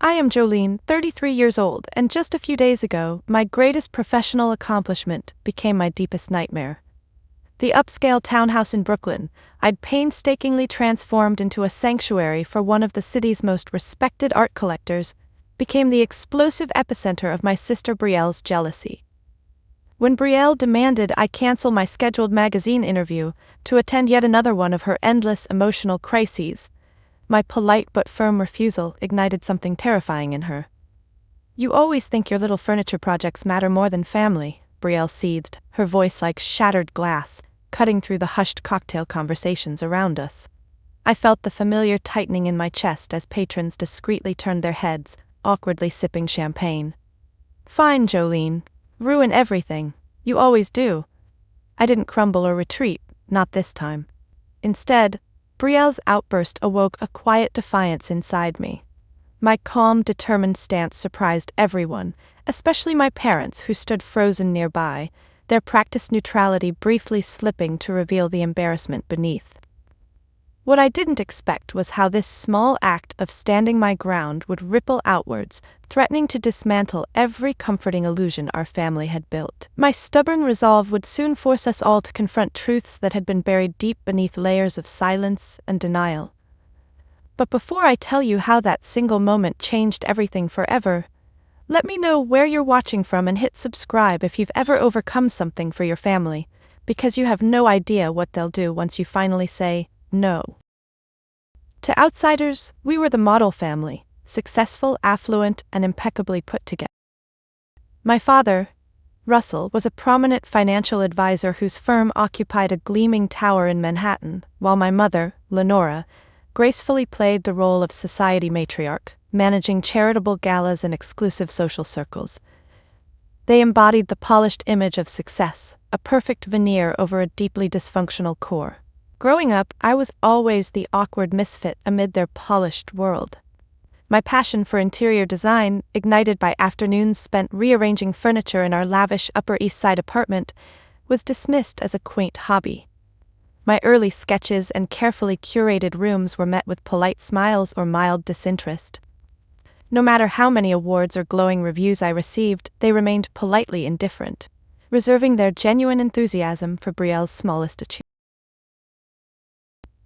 I am Jolene, 33 years old, and just a few days ago, my greatest professional accomplishment became my deepest nightmare. The upscale townhouse in Brooklyn, I'd painstakingly transformed into a sanctuary for one of the city's most respected art collectors, became the explosive epicenter of my sister Brielle's jealousy. When Brielle demanded I cancel my scheduled magazine interview to attend yet another one of her endless emotional crises, my polite but firm refusal ignited something terrifying in her. "You always think your little furniture projects matter more than family," Brielle seethed, her voice like shattered glass, cutting through the hushed cocktail conversations around us. I felt the familiar tightening in my chest as patrons discreetly turned their heads, awkwardly sipping champagne. "Fine, Jolene. Ruin everything. You always do." I didn't crumble or retreat, not this time. Instead, Brielle's outburst awoke a quiet defiance inside me. My calm, determined stance surprised everyone, especially my parents who stood frozen nearby, their practiced neutrality briefly slipping to reveal the embarrassment beneath. What I didn't expect was how this small act of standing my ground would ripple outwards, threatening to dismantle every comforting illusion our family had built. My stubborn resolve would soon force us all to confront truths that had been buried deep beneath layers of silence and denial. But before I tell you how that single moment changed everything forever, let me know where you're watching from and hit subscribe if you've ever overcome something for your family, because you have no idea what they'll do once you finally say no. To outsiders, we were the model family, successful, affluent, and impeccably put together. My father, Russell, was a prominent financial advisor whose firm occupied a gleaming tower in Manhattan, while my mother, Lenora, gracefully played the role of society matriarch, managing charitable galas and exclusive social circles. They embodied the polished image of success, a perfect veneer over a deeply dysfunctional core. Growing up, I was always the awkward misfit amid their polished world. My passion for interior design, ignited by afternoons spent rearranging furniture in our lavish Upper East Side apartment, was dismissed as a quaint hobby. My early sketches and carefully curated rooms were met with polite smiles or mild disinterest. No matter how many awards or glowing reviews I received, they remained politely indifferent, reserving their genuine enthusiasm for Brielle's smallest achievement.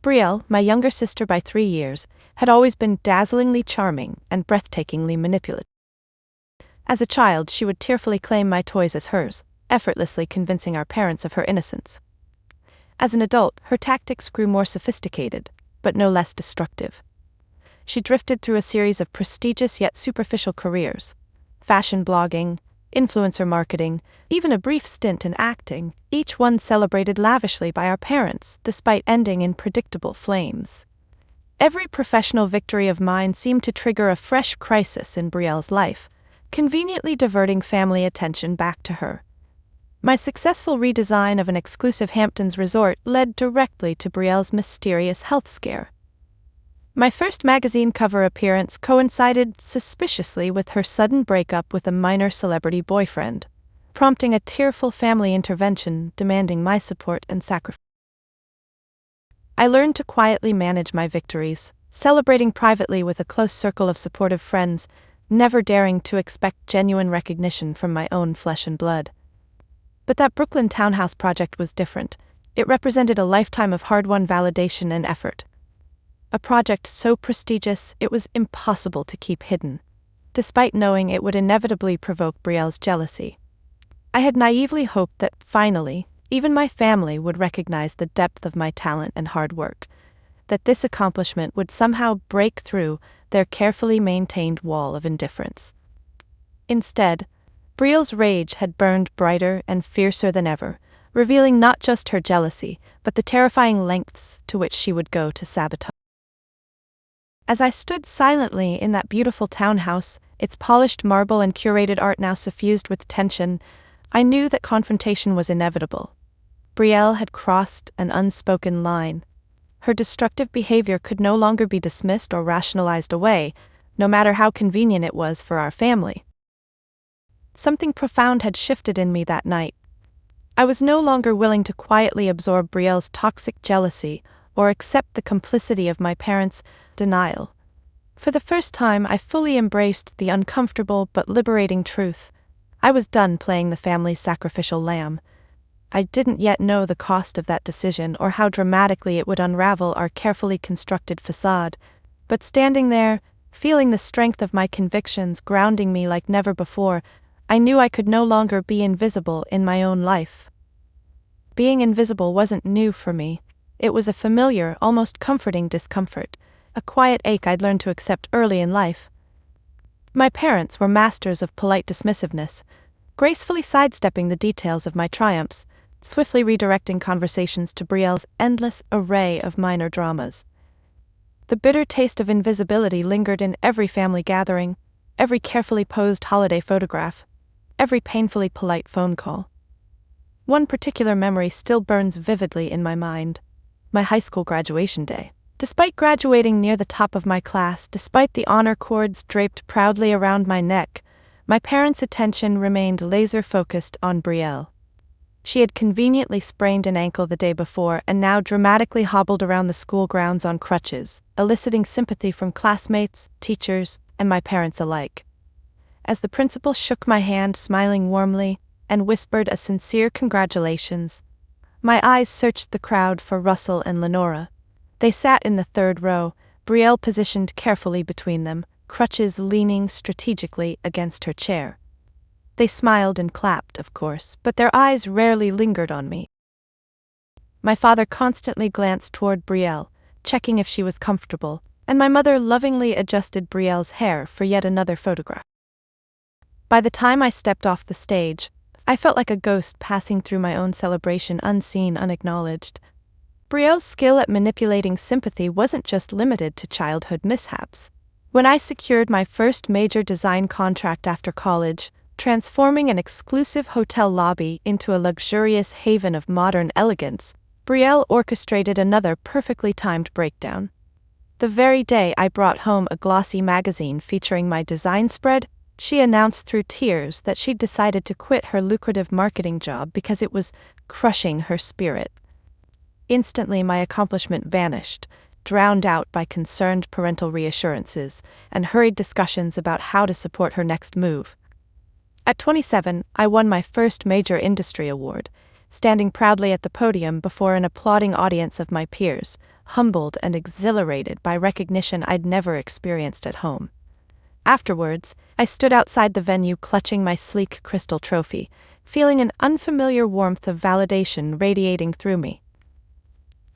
Brielle, my younger sister by 3 years, had always been dazzlingly charming and breathtakingly manipulative. As a child, she would tearfully claim my toys as hers, effortlessly convincing our parents of her innocence. As an adult, her tactics grew more sophisticated, but no less destructive. She drifted through a series of prestigious yet superficial careers: fashion blogging, influencer marketing, even a brief stint in acting, each one celebrated lavishly by our parents, despite ending in predictable flames. Every professional victory of mine seemed to trigger a fresh crisis in Brielle's life, conveniently diverting family attention back to her. My successful redesign of an exclusive Hamptons resort led directly to Brielle's mysterious health scare. My first magazine cover appearance coincided suspiciously with her sudden breakup with a minor celebrity boyfriend, prompting a tearful family intervention demanding my support and sacrifice. I learned to quietly manage my victories, celebrating privately with a close circle of supportive friends, never daring to expect genuine recognition from my own flesh and blood. But that Brooklyn townhouse project was different. It represented a lifetime of hard-won validation and effort. A project so prestigious it was impossible to keep hidden, despite knowing it would inevitably provoke Brielle's jealousy. I had naively hoped that, finally, even my family would recognize the depth of my talent and hard work, that this accomplishment would somehow break through their carefully maintained wall of indifference. Instead, Brielle's rage had burned brighter and fiercer than ever, revealing not just her jealousy, but the terrifying lengths to which she would go to sabotage. As I stood silently in that beautiful townhouse, its polished marble and curated art now suffused with tension, I knew that confrontation was inevitable. Brielle had crossed an unspoken line. Her destructive behavior could no longer be dismissed or rationalized away, no matter how convenient it was for our family. Something profound had shifted in me that night. I was no longer willing to quietly absorb Brielle's toxic jealousy or accept the complicity of my parents' denial. For the first time, I fully embraced the uncomfortable but liberating truth. I was done playing the family's sacrificial lamb. I didn't yet know the cost of that decision or how dramatically it would unravel our carefully constructed facade, but standing there, feeling the strength of my convictions grounding me like never before, I knew I could no longer be invisible in my own life. Being invisible wasn't new for me. It was a familiar, almost comforting discomfort, a quiet ache I'd learned to accept early in life. My parents were masters of polite dismissiveness, gracefully sidestepping the details of my triumphs, swiftly redirecting conversations to Brielle's endless array of minor dramas. The bitter taste of invisibility lingered in every family gathering, every carefully posed holiday photograph, every painfully polite phone call. One particular memory still burns vividly in my mind: my high school graduation day. Despite graduating near the top of my class, despite the honor cords draped proudly around my neck, my parents' attention remained laser-focused on Brielle. She had conveniently sprained an ankle the day before and now dramatically hobbled around the school grounds on crutches, eliciting sympathy from classmates, teachers, and my parents alike. As the principal shook my hand, smiling warmly, and whispered a sincere congratulations, my eyes searched the crowd for Russell and Lenora. They sat in the third row, Brielle positioned carefully between them, crutches leaning strategically against her chair. They smiled and clapped, of course, but their eyes rarely lingered on me. My father constantly glanced toward Brielle, checking if she was comfortable, and my mother lovingly adjusted Brielle's hair for yet another photograph. By the time I stepped off the stage, I felt like a ghost passing through my own celebration, unseen, unacknowledged. Brielle's skill at manipulating sympathy wasn't just limited to childhood mishaps. When I secured my first major design contract after college, transforming an exclusive hotel lobby into a luxurious haven of modern elegance, Brielle orchestrated another perfectly timed breakdown. The very day I brought home a glossy magazine featuring my design spread, she announced through tears that she'd decided to quit her lucrative marketing job because it was crushing her spirit. Instantly, my accomplishment vanished, drowned out by concerned parental reassurances and hurried discussions about how to support her next move. At 27, I won my first major industry award, standing proudly at the podium before an applauding audience of my peers, humbled and exhilarated by recognition I'd never experienced at home. Afterwards, I stood outside the venue clutching my sleek crystal trophy, feeling an unfamiliar warmth of validation radiating through me.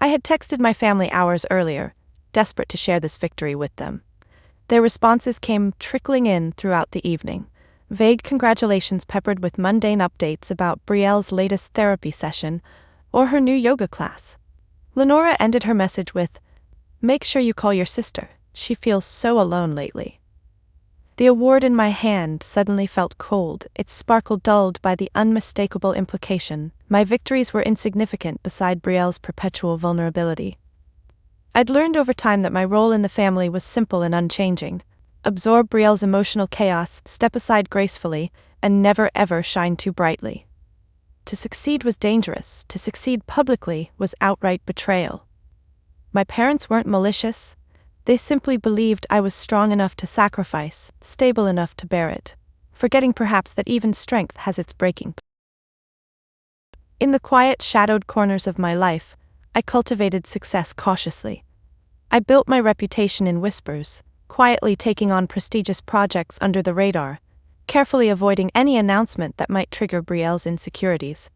I had texted my family hours earlier, desperate to share this victory with them. Their responses came trickling in throughout the evening, vague congratulations peppered with mundane updates about Brielle's latest therapy session or her new yoga class. Lenora ended her message with, "Make sure you call your sister, she feels so alone lately." The award in my hand suddenly felt cold, its sparkle dulled by the unmistakable implication: my victories were insignificant beside Brielle's perpetual vulnerability. I'd learned over time that my role in the family was simple and unchanging: absorb Brielle's emotional chaos, step aside gracefully, and never ever shine too brightly. To succeed was dangerous, to succeed publicly was outright betrayal. My parents weren't malicious. They simply believed I was strong enough to sacrifice, stable enough to bear it, forgetting perhaps that even strength has its breaking point. In the quiet, shadowed corners of my life, I cultivated success cautiously. I built my reputation in whispers, quietly taking on prestigious projects under the radar, carefully avoiding any announcement that might trigger Brielle's insecurities.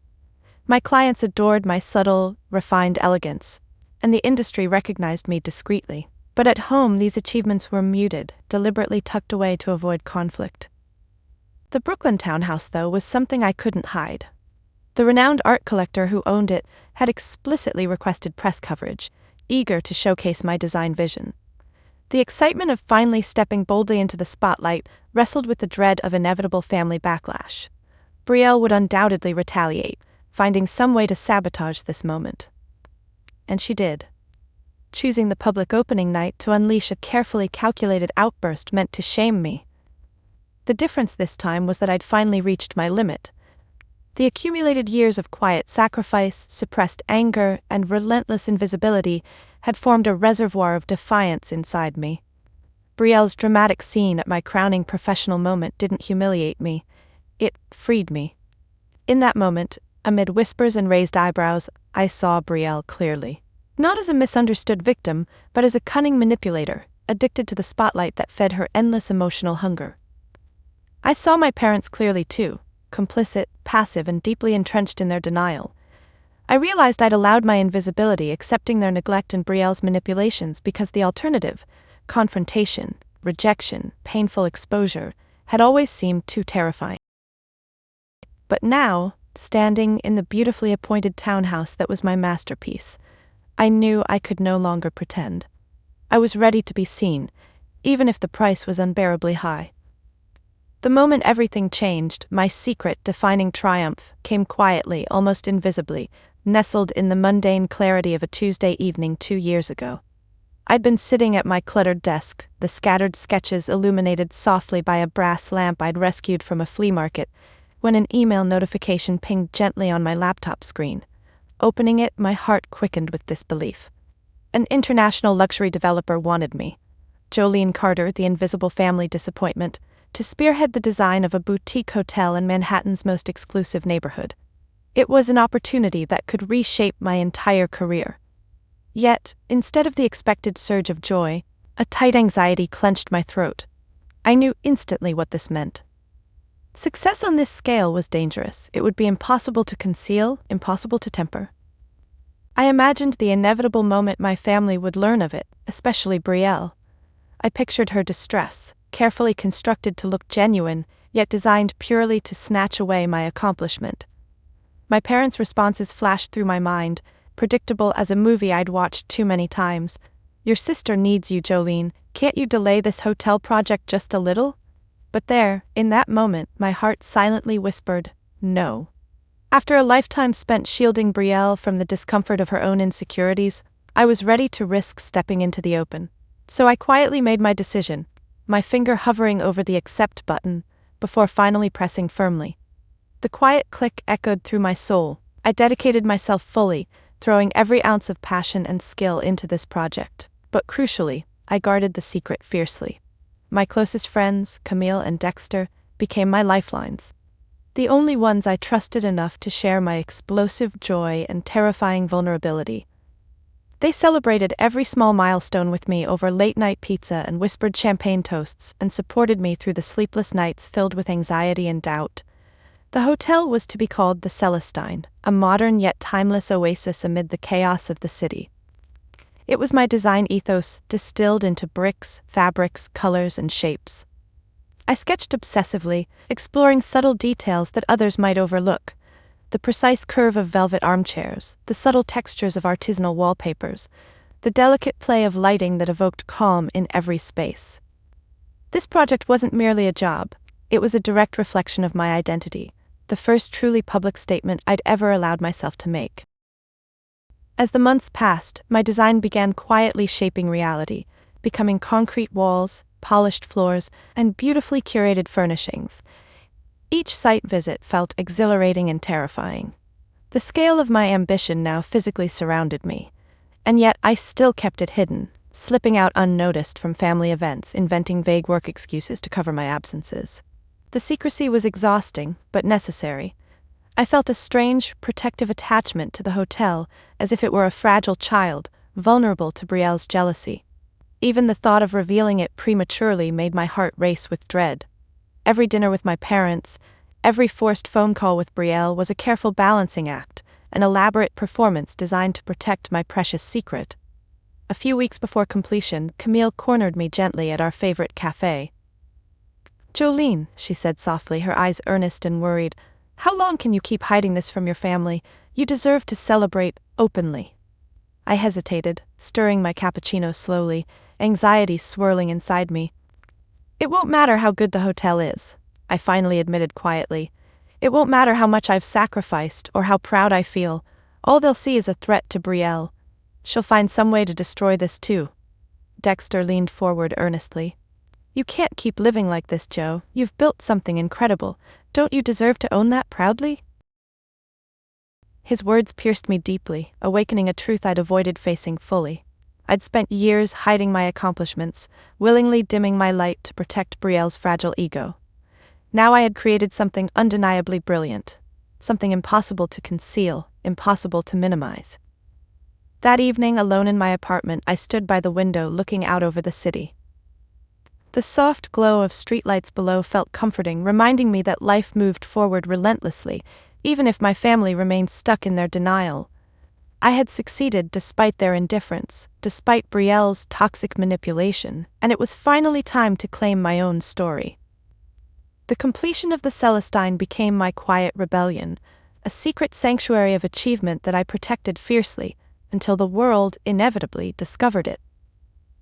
My clients adored my subtle, refined elegance, and the industry recognized me discreetly. But at home, these achievements were muted, deliberately tucked away to avoid conflict. The Brooklyn townhouse, though, was something I couldn't hide. The renowned art collector who owned it had explicitly requested press coverage, eager to showcase my design vision. The excitement of finally stepping boldly into the spotlight wrestled with the dread of inevitable family backlash. Brielle would undoubtedly retaliate, finding some way to sabotage this moment. And she did. Choosing the public opening night to unleash a carefully calculated outburst meant to shame me. The difference this time was that I'd finally reached my limit. The accumulated years of quiet sacrifice, suppressed anger, and relentless invisibility had formed a reservoir of defiance inside me. Brielle's dramatic scene at my crowning professional moment didn't humiliate me. It freed me. In that moment, amid whispers and raised eyebrows, I saw Brielle clearly. Not as a misunderstood victim, but as a cunning manipulator, addicted to the spotlight that fed her endless emotional hunger. I saw my parents clearly too, complicit, passive, and deeply entrenched in their denial. I realized I'd allowed my invisibility, accepting their neglect and Brielle's manipulations because the alternative, confrontation, rejection, painful exposure, had always seemed too terrifying. But now, standing in the beautifully appointed townhouse that was my masterpiece, I knew I could no longer pretend. I was ready to be seen, even if the price was unbearably high. The moment everything changed, my secret, defining triumph came quietly, almost invisibly, nestled in the mundane clarity of a Tuesday evening 2 years ago. I'd been sitting at my cluttered desk, the scattered sketches illuminated softly by a brass lamp I'd rescued from a flea market, when an email notification pinged gently on my laptop screen. Opening it, my heart quickened with disbelief. An international luxury developer wanted me, Jolene Carter, the invisible family disappointment, to spearhead the design of a boutique hotel in Manhattan's most exclusive neighborhood. It was an opportunity that could reshape my entire career. Yet, instead of the expected surge of joy, a tight anxiety clenched my throat. I knew instantly what this meant. Success on this scale was dangerous. It would be impossible to conceal, impossible to temper. I imagined the inevitable moment my family would learn of it, especially Brielle. I pictured her distress, carefully constructed to look genuine, yet designed purely to snatch away my accomplishment. My parents' responses flashed through my mind, predictable as a movie I'd watched too many times. "Your sister needs you, Jolene. Can't you delay this hotel project just a little?" But there, in that moment, my heart silently whispered, no. After a lifetime spent shielding Brielle from the discomfort of her own insecurities, I was ready to risk stepping into the open. So I quietly made my decision, my finger hovering over the accept button, before finally pressing firmly. The quiet click echoed through my soul. I dedicated myself fully, throwing every ounce of passion and skill into this project. But crucially, I guarded the secret fiercely. My closest friends, Camille and Dexter, became my lifelines. The only ones I trusted enough to share my explosive joy and terrifying vulnerability. They celebrated every small milestone with me over late-night pizza and whispered champagne toasts, and supported me through the sleepless nights filled with anxiety and doubt. The hotel was to be called the Celestine, a modern yet timeless oasis amid the chaos of the city. It was my design ethos distilled into bricks, fabrics, colors, and shapes. I sketched obsessively, exploring subtle details that others might overlook. The precise curve of velvet armchairs, the subtle textures of artisanal wallpapers, the delicate play of lighting that evoked calm in every space. This project wasn't merely a job, it was a direct reflection of my identity, the first truly public statement I'd ever allowed myself to make. As the months passed, my design began quietly shaping reality, becoming concrete walls, polished floors, and beautifully curated furnishings. Each site visit felt exhilarating and terrifying. The scale of my ambition now physically surrounded me, and yet I still kept it hidden, slipping out unnoticed from family events, inventing vague work excuses to cover my absences. The secrecy was exhausting, but necessary. I felt a strange, protective attachment to the hotel, as if it were a fragile child, vulnerable to Brielle's jealousy. Even the thought of revealing it prematurely made my heart race with dread. Every dinner with my parents, every forced phone call with Brielle was a careful balancing act, an elaborate performance designed to protect my precious secret. A few weeks before completion, Camille cornered me gently at our favorite cafe. "Jolene," she said softly, her eyes earnest and worried, "how long can you keep hiding this from your family? You deserve to celebrate openly." I hesitated, stirring my cappuccino slowly, anxiety swirling inside me. "It won't matter how good the hotel is," I finally admitted quietly. "It won't matter how much I've sacrificed or how proud I feel. All they'll see is a threat to Brielle. She'll find some way to destroy this too." Dexter leaned forward earnestly. "You can't keep living like this, Jo. You've built something incredible. Don't you deserve to own that proudly?" His words pierced me deeply, awakening a truth I'd avoided facing fully. I'd spent years hiding my accomplishments, willingly dimming my light to protect Brielle's fragile ego. Now I had created something undeniably brilliant, something impossible to conceal, impossible to minimize. That evening, alone in my apartment, I stood by the window looking out over the city. The soft glow of streetlights below felt comforting, reminding me that life moved forward relentlessly, even if my family remained stuck in their denial. I had succeeded despite their indifference, despite Brielle's toxic manipulation, and it was finally time to claim my own story. The completion of the Celestine became my quiet rebellion, a secret sanctuary of achievement that I protected fiercely, until the world inevitably discovered it.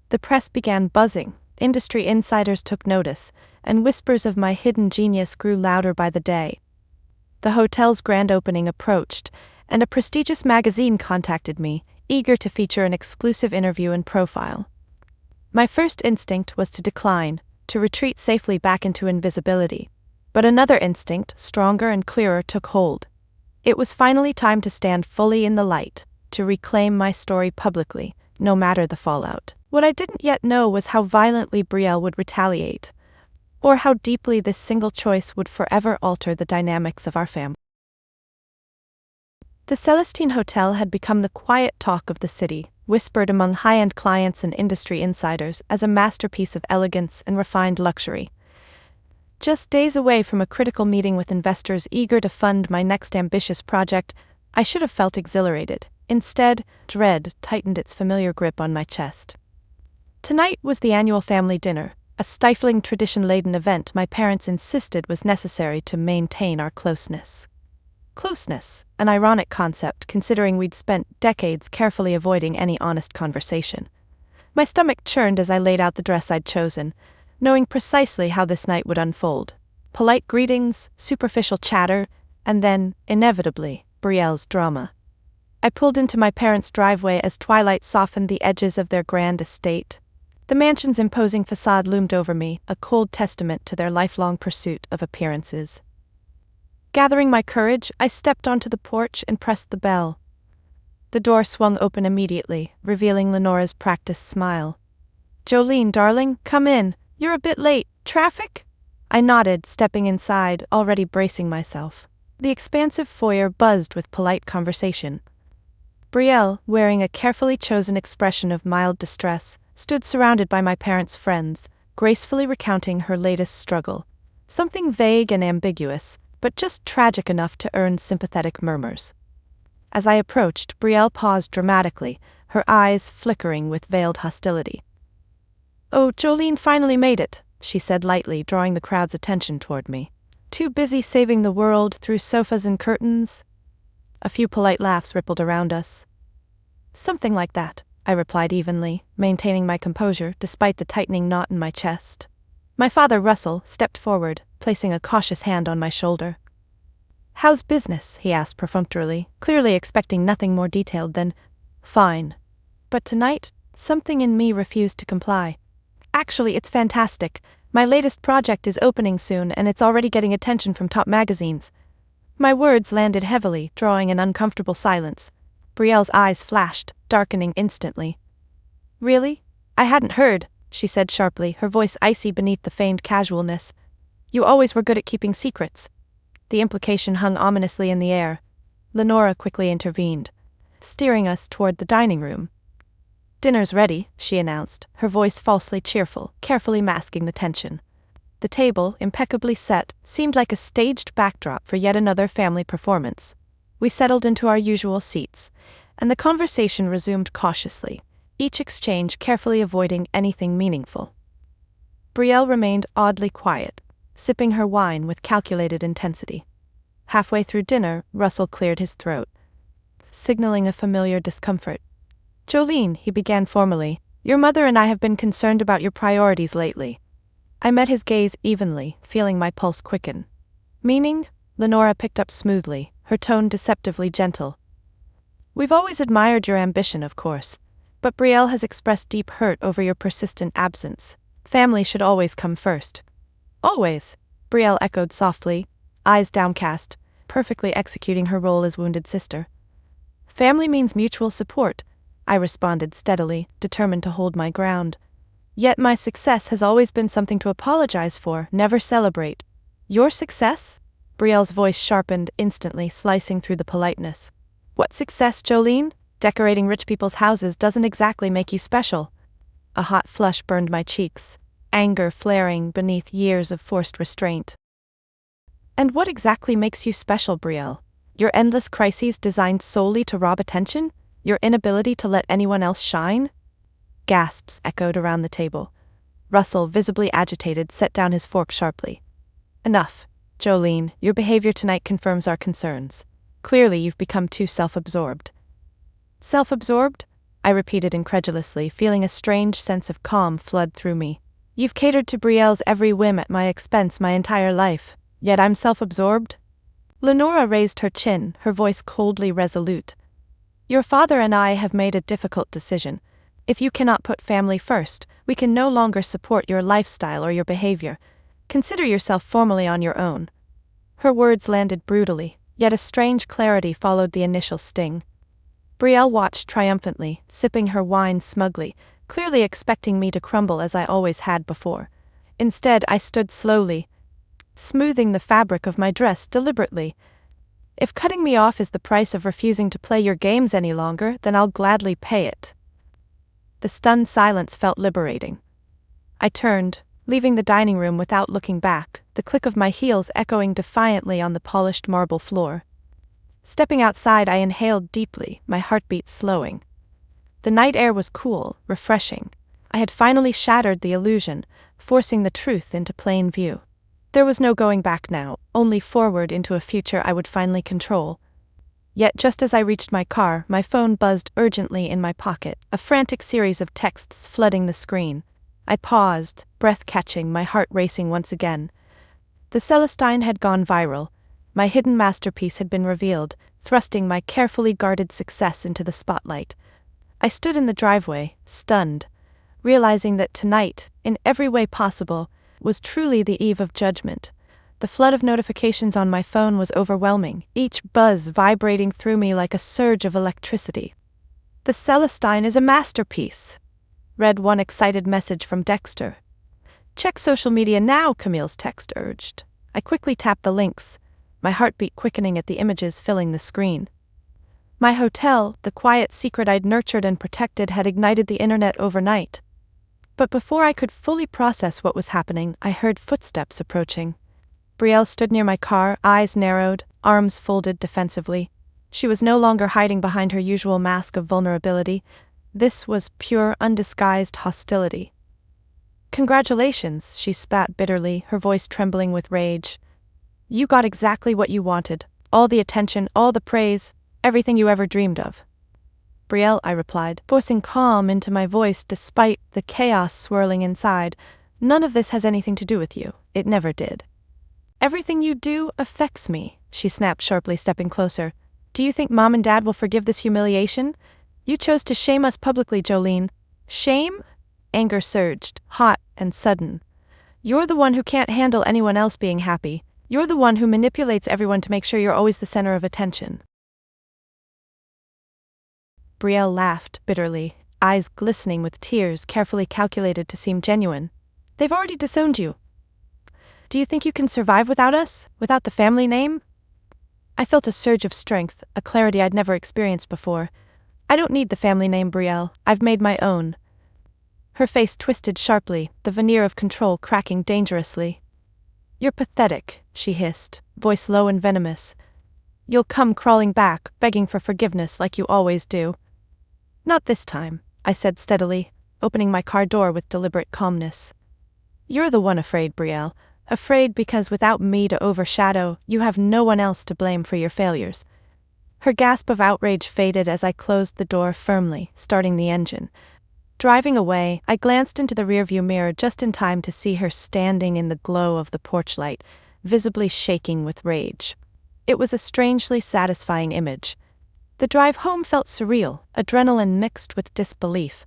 The press began buzzing, industry insiders took notice, and whispers of my hidden genius grew louder by the day. The hotel's grand opening approached, and a prestigious magazine contacted me, eager to feature an exclusive interview and profile. My first instinct was to decline, to retreat safely back into invisibility. But another instinct, stronger and clearer, took hold. It was finally time to stand fully in the light, to reclaim my story publicly, no matter the fallout. What I didn't yet know was how violently Brielle would retaliate, or how deeply this single choice would forever alter the dynamics of our family. The Celestine Hotel had become the quiet talk of the city, whispered among high-end clients and industry insiders as a masterpiece of elegance and refined luxury. Just days away from a critical meeting with investors eager to fund my next ambitious project, I should have felt exhilarated. Instead, dread tightened its familiar grip on my chest. Tonight was the annual family dinner, a stifling tradition-laden event my parents insisted was necessary to maintain our closeness. Closeness, an ironic concept considering we'd spent decades carefully avoiding any honest conversation. My stomach churned as I laid out the dress I'd chosen, knowing precisely how this night would unfold. Polite greetings, superficial chatter, and then, inevitably, Brielle's drama. I pulled into my parents' driveway as twilight softened the edges of their grand estate. The mansion's imposing facade loomed over me, a cold testament to their lifelong pursuit of appearances. Gathering my courage, I stepped onto the porch and pressed the bell. The door swung open immediately, revealing Lenora's practiced smile. "Jolene, darling, come in. You're a bit late. Traffic?" I nodded, stepping inside, already bracing myself. The expansive foyer buzzed with polite conversation. Brielle, wearing a carefully chosen expression of mild distress, stood surrounded by my parents' friends, gracefully recounting her latest struggle. Something vague and ambiguous, but just tragic enough to earn sympathetic murmurs. As I approached, Brielle paused dramatically, her eyes flickering with veiled hostility. "Oh, Jolene finally made it," she said lightly, drawing the crowd's attention toward me. "Too busy saving the world through sofas and curtains?" A few polite laughs rippled around us. "Something like that," I replied evenly, maintaining my composure despite the tightening knot in my chest. My father, Russell, stepped forward, placing a cautious hand on my shoulder. "How's business?" he asked perfunctorily, clearly expecting nothing more detailed than, "Fine." But tonight, something in me refused to comply. "Actually, it's fantastic. My latest project is opening soon and it's already getting attention from top magazines." My words landed heavily, drawing an uncomfortable silence. Brielle's eyes flashed, darkening instantly. "Really? I hadn't heard," she said sharply, her voice icy beneath the feigned casualness. "You always were good at keeping secrets." The implication hung ominously in the air. Lenora quickly intervened, steering us toward the dining room. "Dinner's ready," she announced, her voice falsely cheerful, carefully masking the tension. The table, impeccably set, seemed like a staged backdrop for yet another family performance. We settled into our usual seats, and the conversation resumed cautiously, each exchange carefully avoiding anything meaningful. Brielle remained oddly quiet, sipping her wine with calculated intensity. Halfway through dinner, Russell cleared his throat, signaling a familiar discomfort. "Jolene," he began formally, "your mother and I have been concerned about your priorities lately." I met his gaze evenly, feeling my pulse quicken. "Meaning?" Lenora picked up smoothly, her tone deceptively gentle. "We've always admired your ambition, of course, but Brielle has expressed deep hurt over your persistent absence. Family should always come first." "Always," Brielle echoed softly, eyes downcast, perfectly executing her role as wounded sister. "Family means mutual support. I responded steadily, determined to hold my ground. Yet my success has always been something to apologize for, never celebrate. Your success? Brielle's voice sharpened instantly, slicing through the politeness. What success, Jolene? Decorating rich people's houses doesn't exactly make you special. A hot flush burned my cheeks, anger flaring beneath years of forced restraint. And what exactly makes you special, Brielle? Your endless crises designed solely to rob attention? Your inability to let anyone else shine? Gasps echoed around the table. Russell, visibly agitated, set down his fork sharply. Enough, Jolene, your behavior tonight confirms our concerns. Clearly you've become too self-absorbed. Self-absorbed? I repeated incredulously, feeling a strange sense of calm flood through me. You've catered to Brielle's every whim at my expense my entire life, yet I'm self-absorbed? Lenora raised her chin, her voice coldly resolute. Your father and I have made a difficult decision. If you cannot put family first, we can no longer support your lifestyle or your behavior. Consider yourself formally on your own. Her words landed brutally, yet a strange clarity followed the initial sting. Brielle watched triumphantly, sipping her wine smugly, clearly expecting me to crumble as I always had before. Instead, I stood slowly, smoothing the fabric of my dress deliberately. If cutting me off is the price of refusing to play your games any longer, then I'll gladly pay it. The stunned silence felt liberating. I turned, leaving the dining room without looking back, the click of my heels echoing defiantly on the polished marble floor. Stepping outside, I inhaled deeply, my heartbeat slowing. The night air was cool, refreshing. I had finally shattered the illusion, forcing the truth into plain view. There was no going back now, only forward into a future I would finally control. Yet just as I reached my car, my phone buzzed urgently in my pocket, a frantic series of texts flooding the screen. I paused, breath catching, my heart racing once again. The Celestine had gone viral. My hidden masterpiece had been revealed, thrusting my carefully guarded success into the spotlight. I stood in the driveway, stunned, realizing that tonight, in every way possible, was truly the eve of judgment. The flood of notifications on my phone was overwhelming, each buzz vibrating through me like a surge of electricity. The Celestine is a masterpiece, read one excited message from Dexter. Check social media now, Camille's text urged. I quickly tapped the links, my heartbeat quickening at the images filling the screen. My hotel, the quiet secret I'd nurtured and protected, had ignited the internet overnight. But before I could fully process what was happening, I heard footsteps approaching. Brielle stood near my car, eyes narrowed, arms folded defensively. She was no longer hiding behind her usual mask of vulnerability. This was pure, undisguised hostility. Congratulations, she spat bitterly, her voice trembling with rage. You got exactly what you wanted, all the attention, all the praise, everything you ever dreamed of. Brielle, I replied, forcing calm into my voice despite the chaos swirling inside. None of this has anything to do with you. It never did. Everything you do affects me, she snapped sharply, stepping closer. Do you think Mom and Dad will forgive this humiliation? You chose to shame us publicly, Jolene. Shame? Anger surged, hot and sudden. You're the one who can't handle anyone else being happy. You're the one who manipulates everyone to make sure you're always the center of attention. Brielle laughed bitterly, eyes glistening with tears carefully calculated to seem genuine. They've already disowned you. Do you think you can survive without us? Without the family name? I felt a surge of strength, a clarity I'd never experienced before. I don't need the family name, Brielle. I've made my own. Her face twisted sharply, the veneer of control cracking dangerously. You're pathetic, she hissed, voice low and venomous. You'll come crawling back, begging for forgiveness like you always do. Not this time, I said steadily, opening my car door with deliberate calmness. You're the one afraid, Brielle. Afraid because without me to overshadow, you have no one else to blame for your failures. Her gasp of outrage faded as I closed the door firmly, starting the engine. Driving away, I glanced into the rearview mirror just in time to see her standing in the glow of the porch light, visibly shaking with rage. It was a strangely satisfying image. The drive home felt surreal, adrenaline mixed with disbelief.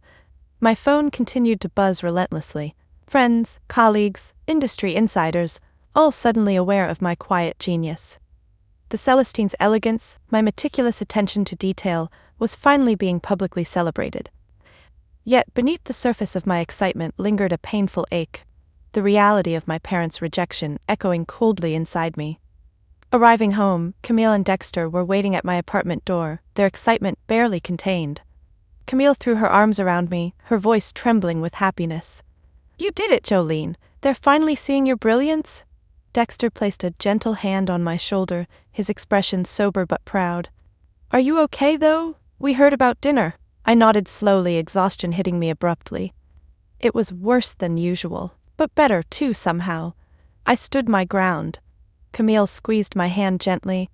My phone continued to buzz relentlessly. Friends, colleagues, industry insiders, all suddenly aware of my quiet genius. The Celestine's elegance, my meticulous attention to detail, was finally being publicly celebrated. Yet beneath the surface of my excitement lingered a painful ache, the reality of my parents' rejection echoing coldly inside me. Arriving home, Camille and Dexter were waiting at my apartment door, their excitement barely contained. Camille threw her arms around me, her voice trembling with happiness. "You did it, Jolene! They're finally seeing your brilliance?" Dexter placed a gentle hand on my shoulder, his expression sober but proud. "Are you okay, though? We heard about dinner." I nodded slowly, exhaustion hitting me abruptly. It was worse than usual, but better too somehow. I stood my ground. Camille squeezed my hand gently.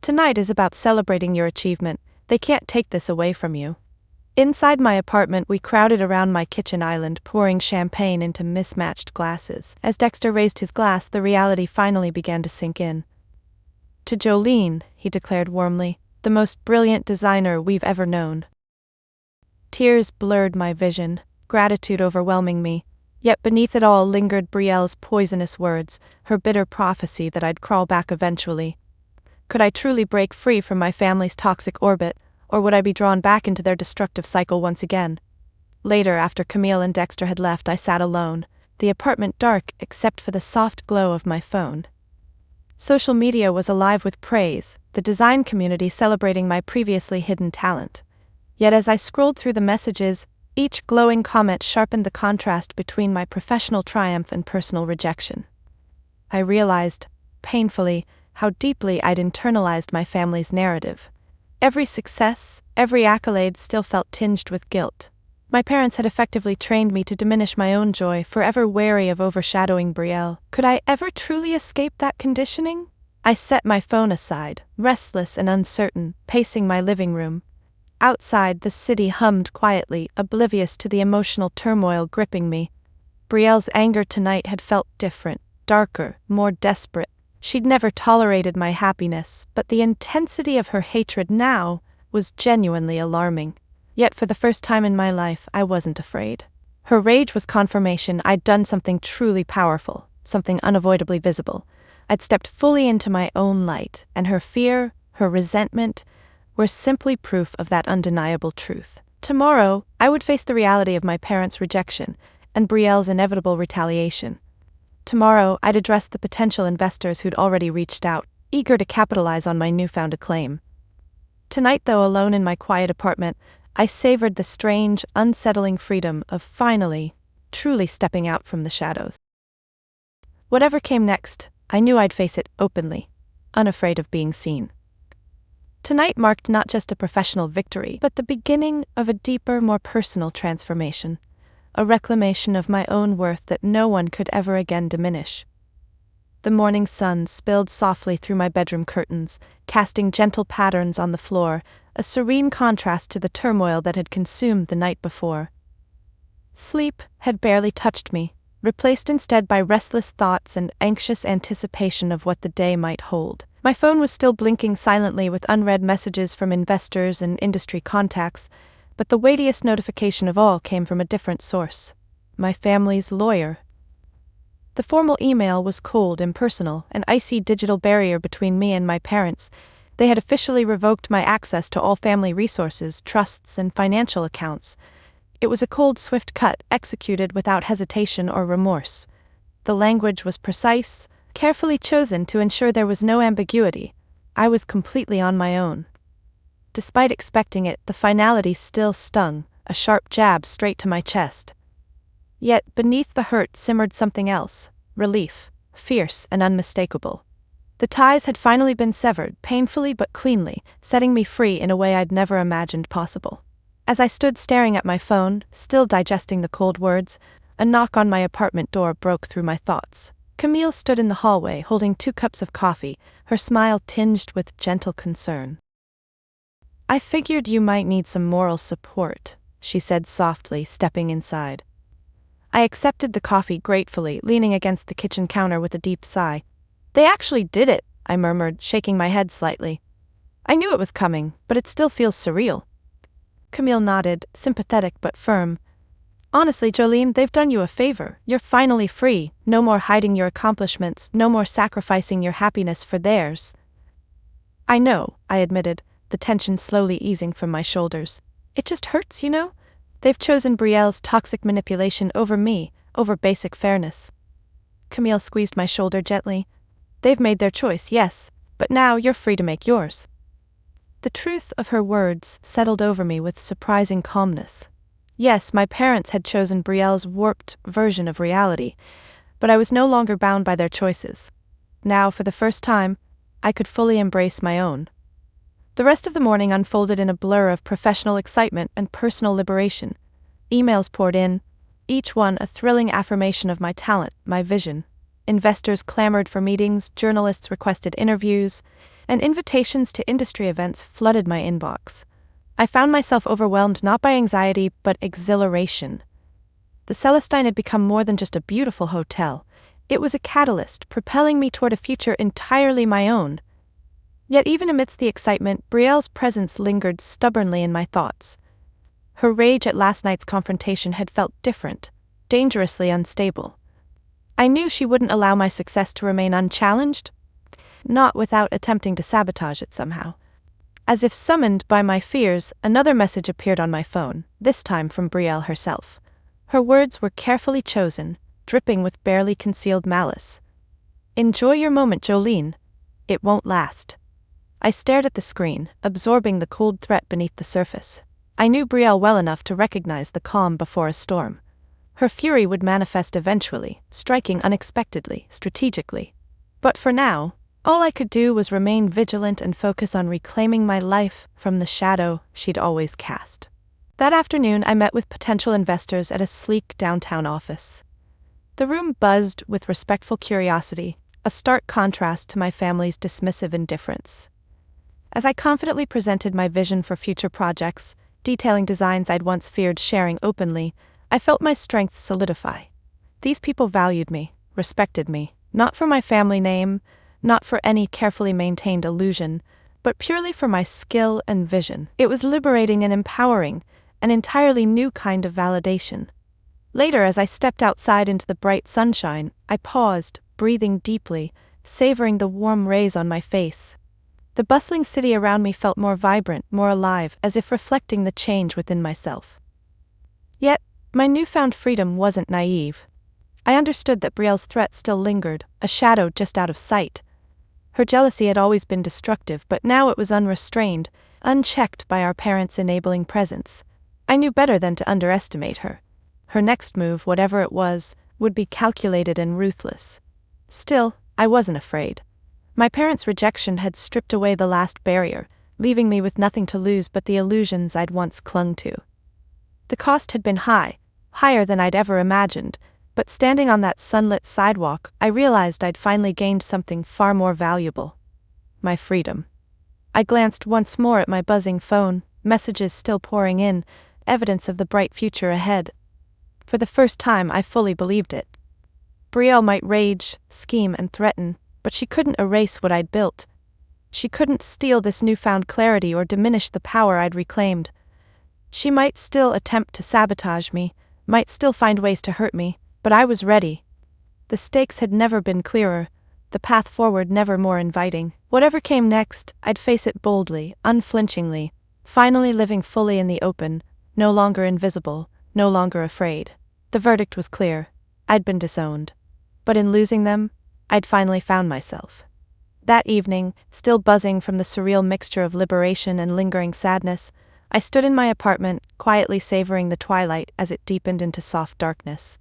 "Tonight is about celebrating your achievement. They can't take this away from you." Inside my apartment, we crowded around my kitchen island, pouring champagne into mismatched glasses. As Dexter raised his glass, the reality finally began to sink in. "To Jolene," he declared warmly, "the most brilliant designer we've ever known." Tears blurred my vision, gratitude overwhelming me. Yet beneath it all lingered Brielle's poisonous words, her bitter prophecy that I'd crawl back eventually. Could I truly break free from my family's toxic orbit, or would I be drawn back into their destructive cycle once again? Later, after Camille and Dexter had left, I sat alone, the apartment dark except for the soft glow of my phone. Social media was alive with praise, the design community celebrating my previously hidden talent. Yet as I scrolled through the messages, each glowing comment sharpened the contrast between my professional triumph and personal rejection. I realized, painfully, how deeply I'd internalized my family's narrative. Every success, every accolade still felt tinged with guilt. My parents had effectively trained me to diminish my own joy, forever wary of overshadowing Brielle. Could I ever truly escape that conditioning? I set my phone aside, restless and uncertain, pacing my living room. Outside, the city hummed quietly, oblivious to the emotional turmoil gripping me. Brielle's anger tonight had felt different, darker, more desperate. She'd never tolerated my happiness, but the intensity of her hatred now was genuinely alarming. Yet for the first time in my life, I wasn't afraid. Her rage was confirmation I'd done something truly powerful, something unavoidably visible. I'd stepped fully into my own light, and her fear, her resentment, were simply proof of that undeniable truth. Tomorrow, I would face the reality of my parents' rejection and Brielle's inevitable retaliation. Tomorrow, I'd address the potential investors who'd already reached out, eager to capitalize on my newfound acclaim. Tonight, though, alone in my quiet apartment, I savored the strange, unsettling freedom of finally, truly stepping out from the shadows. Whatever came next, I knew I'd face it openly, unafraid of being seen. Tonight marked not just a professional victory, but the beginning of a deeper, more personal transformation. A reclamation of my own worth that no one could ever again diminish. The morning sun spilled softly through my bedroom curtains, casting gentle patterns on the floor, a serene contrast to the turmoil that had consumed the night before. Sleep had barely touched me, replaced instead by restless thoughts and anxious anticipation of what the day might hold. My phone was still blinking silently with unread messages from investors and industry contacts, but the weightiest notification of all came from a different source: my family's lawyer. The formal email was cold, impersonal, an icy digital barrier between me and my parents. They had officially revoked my access to all family resources, trusts, and financial accounts. It was a cold, swift cut, executed without hesitation or remorse. The language was precise, carefully chosen to ensure there was no ambiguity. I was completely on my own. Despite expecting it, the finality still stung, a sharp jab straight to my chest. Yet beneath the hurt simmered something else, relief, fierce and unmistakable. The ties had finally been severed, painfully but cleanly, setting me free in a way I'd never imagined possible. As I stood staring at my phone, still digesting the cold words, a knock on my apartment door broke through my thoughts. Camille stood in the hallway holding 2 cups of coffee, her smile tinged with gentle concern. "I figured you might need some moral support," she said softly, stepping inside. I accepted the coffee gratefully, leaning against the kitchen counter with a deep sigh. "They actually did it," I murmured, shaking my head slightly. "I knew it was coming, but it still feels surreal." Camille nodded, sympathetic but firm. "Honestly, Jolene, they've done you a favor. You're finally free, no more hiding your accomplishments, no more sacrificing your happiness for theirs." "I know," I admitted, the tension slowly easing from my shoulders. It just hurts, you know? They've chosen Brielle's toxic manipulation over me, over basic fairness. Camille squeezed my shoulder gently. They've made their choice, yes, but now you're free to make yours. The truth of her words settled over me with surprising calmness. Yes, my parents had chosen Brielle's warped version of reality, but I was no longer bound by their choices. Now, for the first time, I could fully embrace my own. The rest of the morning unfolded in a blur of professional excitement and personal liberation. Emails poured in, each one a thrilling affirmation of my talent, my vision. Investors clamored for meetings, journalists requested interviews, and invitations to industry events flooded my inbox. I found myself overwhelmed not by anxiety, but exhilaration. The Celestine had become more than just a beautiful hotel. It was a catalyst, propelling me toward a future entirely my own. Yet even amidst the excitement, Brielle's presence lingered stubbornly in my thoughts. Her rage at last night's confrontation had felt different, dangerously unstable. I knew she wouldn't allow my success to remain unchallenged, not without attempting to sabotage it somehow. As if summoned by my fears, another message appeared on my phone, this time from Brielle herself. Her words were carefully chosen, dripping with barely concealed malice. "Enjoy your moment, Jolene. It won't last." I stared at the screen, absorbing the cold threat beneath the surface. I knew Brielle well enough to recognize the calm before a storm. Her fury would manifest eventually, striking unexpectedly, strategically. But for now, all I could do was remain vigilant and focus on reclaiming my life from the shadow she'd always cast. That afternoon, I met with potential investors at a sleek downtown office. The room buzzed with respectful curiosity, a stark contrast to my family's dismissive indifference. As I confidently presented my vision for future projects, detailing designs I'd once feared sharing openly, I felt my strength solidify. These people valued me, respected me, not for my family name, not for any carefully maintained illusion, but purely for my skill and vision. It was liberating and empowering, an entirely new kind of validation. Later, as I stepped outside into the bright sunshine, I paused, breathing deeply, savoring the warm rays on my face. The bustling city around me felt more vibrant, more alive, as if reflecting the change within myself. Yet, my newfound freedom wasn't naive. I understood that Brielle's threat still lingered, a shadow just out of sight. Her jealousy had always been destructive, but now it was unrestrained, unchecked by our parents' enabling presence. I knew better than to underestimate her. Her next move, whatever it was, would be calculated and ruthless. Still, I wasn't afraid. My parents' rejection had stripped away the last barrier, leaving me with nothing to lose but the illusions I'd once clung to. The cost had been high, higher than I'd ever imagined, but standing on that sunlit sidewalk, I realized I'd finally gained something far more valuable: my freedom. I glanced once more at my buzzing phone, messages still pouring in, evidence of the bright future ahead. For the first time, I fully believed it. Brielle might rage, scheme, and threaten, but she couldn't erase what I'd built. She couldn't steal this newfound clarity or diminish the power I'd reclaimed. She might still attempt to sabotage me, might still find ways to hurt me, but I was ready. The stakes had never been clearer, the path forward never more inviting. Whatever came next, I'd face it boldly, unflinchingly, finally living fully in the open, no longer invisible, no longer afraid. The verdict was clear. I'd been disowned. But in losing them, I'd finally found myself. That evening, still buzzing from the surreal mixture of liberation and lingering sadness, I stood in my apartment, quietly savoring the twilight as it deepened into soft darkness.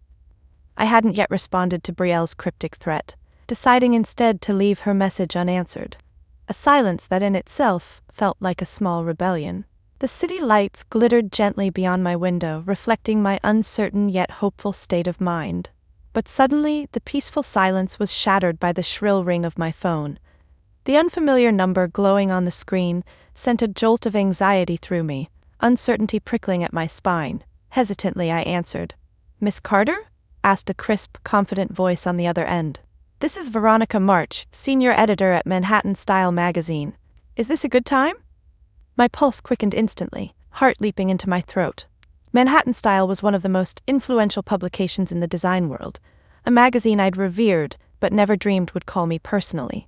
I hadn't yet responded to Brielle's cryptic threat, deciding instead to leave her message unanswered. A silence that in itself felt like a small rebellion. The city lights glittered gently beyond my window, reflecting my uncertain yet hopeful state of mind. But suddenly, the peaceful silence was shattered by the shrill ring of my phone. The unfamiliar number glowing on the screen sent a jolt of anxiety through me, uncertainty prickling at my spine. Hesitantly, I answered. "Miss Carter?" asked a crisp, confident voice on the other end. "This is Veronica March, senior editor at Manhattan Style magazine. Is this a good time?" My pulse quickened instantly, heart leaping into my throat. Manhattan Style was one of the most influential publications in the design world, a magazine I'd revered but never dreamed would call me personally.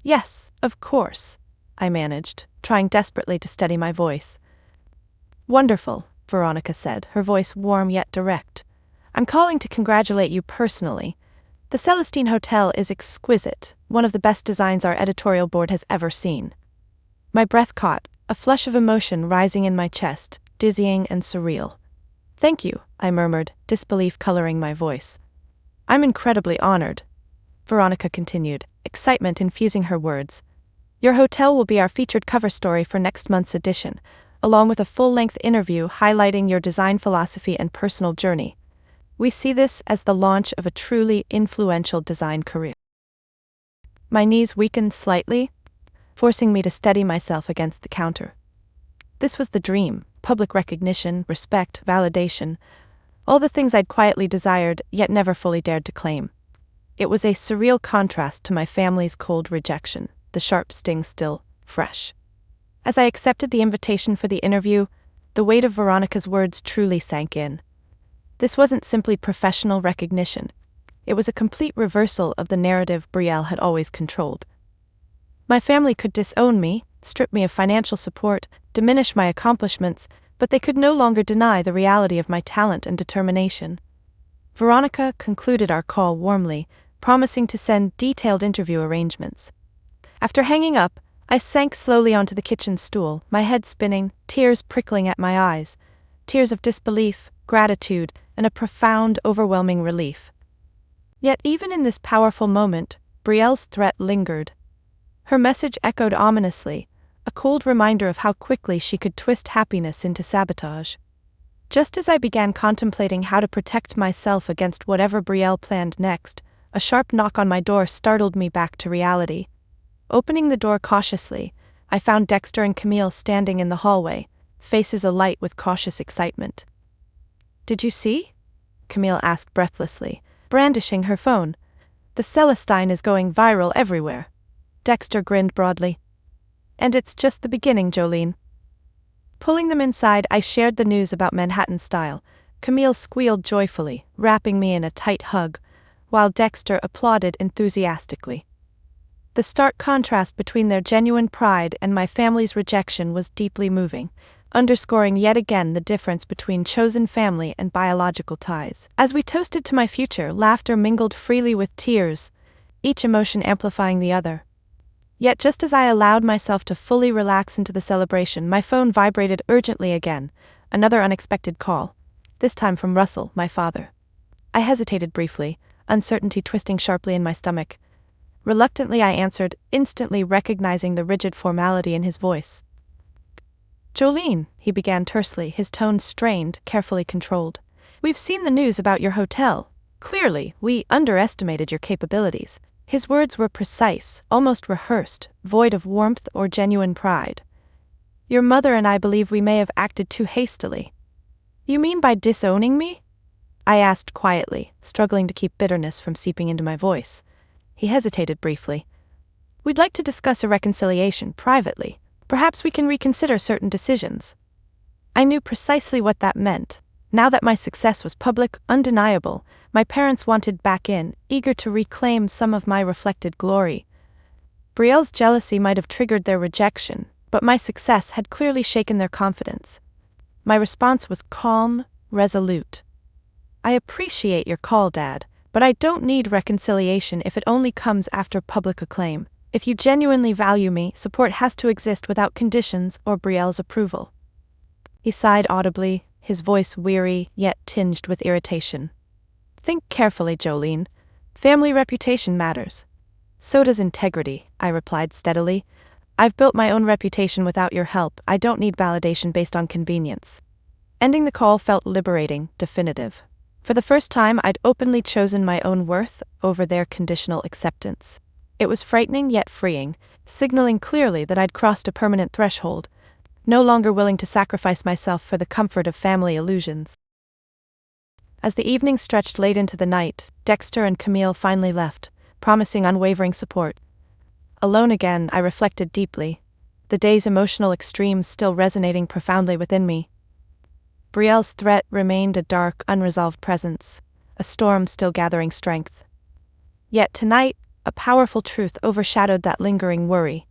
"Yes, of course," I managed, trying desperately to steady my voice. Wonderful, Veronica said, her voice warm yet direct. I'm calling to congratulate you personally. The Celestine Hotel is exquisite, one of the best designs our editorial board has ever seen. My breath caught, a flush of emotion rising in my chest, dizzying and surreal. Thank you, I murmured, disbelief coloring my voice. I'm incredibly honored, Veronica continued, excitement infusing her words. Your hotel will be our featured cover story for next month's edition, along with a full-length interview highlighting your design philosophy and personal journey. We see this as the launch of a truly influential design career. My knees weakened slightly, forcing me to steady myself against the counter. This was the dream: public recognition, respect, validation, all the things I'd quietly desired yet never fully dared to claim. It was a surreal contrast to my family's cold rejection, the sharp sting still fresh. As I accepted the invitation for the interview, the weight of Veronica's words truly sank in. This wasn't simply professional recognition. It was a complete reversal of the narrative Brielle had always controlled. My family could disown me, strip me of financial support, diminish my accomplishments, but they could no longer deny the reality of my talent and determination. Veronica concluded our call warmly, promising to send detailed interview arrangements. After hanging up, I sank slowly onto the kitchen stool, my head spinning, tears prickling at my eyes, tears of disbelief, gratitude, and a profound, overwhelming relief. Yet even in this powerful moment, Brielle's threat lingered. Her message echoed ominously, a cold reminder of how quickly she could twist happiness into sabotage. Just as I began contemplating how to protect myself against whatever Brielle planned next, a sharp knock on my door startled me back to reality. Opening the door cautiously, I found Dexter and Camille standing in the hallway, faces alight with cautious excitement. "Did you see?" Camille asked breathlessly, brandishing her phone. "The Celestine is going viral everywhere." Dexter grinned broadly. "And it's just the beginning, Jolene." Pulling them inside, I shared the news about Manhattan Style. Camille squealed joyfully, wrapping me in a tight hug, while Dexter applauded enthusiastically. The stark contrast between their genuine pride and my family's rejection was deeply moving, underscoring yet again the difference between chosen family and biological ties. As we toasted to my future, laughter mingled freely with tears, each emotion amplifying the other. Yet just as I allowed myself to fully relax into the celebration, my phone vibrated urgently again, another unexpected call, this time from Russell, my father. I hesitated briefly, uncertainty twisting sharply in my stomach. Reluctantly I answered, instantly recognizing the rigid formality in his voice. "Jolene," he began tersely, his tone strained, carefully controlled. "We've seen the news about your hotel. Clearly, we underestimated your capabilities." His words were precise, almost rehearsed, void of warmth or genuine pride. "Your mother and I believe we may have acted too hastily." "You mean by disowning me?" I asked quietly, struggling to keep bitterness from seeping into my voice. He hesitated briefly. "We'd like to discuss a reconciliation privately. Perhaps we can reconsider certain decisions." I knew precisely what that meant. Now that my success was public, undeniable, my parents wanted back in, eager to reclaim some of my reflected glory. Brielle's jealousy might have triggered their rejection, but my success had clearly shaken their confidence. My response was calm, resolute. "I appreciate your call, Dad, but I don't need reconciliation if it only comes after public acclaim. If you genuinely value me, support has to exist without conditions or Brielle's approval." He sighed audibly, his voice weary yet tinged with irritation. "Think carefully, Jolene. Family reputation matters. So does integrity," I replied steadily. "I've built my own reputation without your help. I don't need validation based on convenience." Ending the call felt liberating, definitive. For the first time, I'd openly chosen my own worth over their conditional acceptance. It was frightening yet freeing, signaling clearly that I'd crossed a permanent threshold, no longer willing to sacrifice myself for the comfort of family illusions. As the evening stretched late into the night, Dexter and Camille finally left, promising unwavering support. Alone again, I reflected deeply, the day's emotional extremes still resonating profoundly within me. Brielle's threat remained a dark, unresolved presence, a storm still gathering strength. Yet tonight, a powerful truth overshadowed that lingering worry.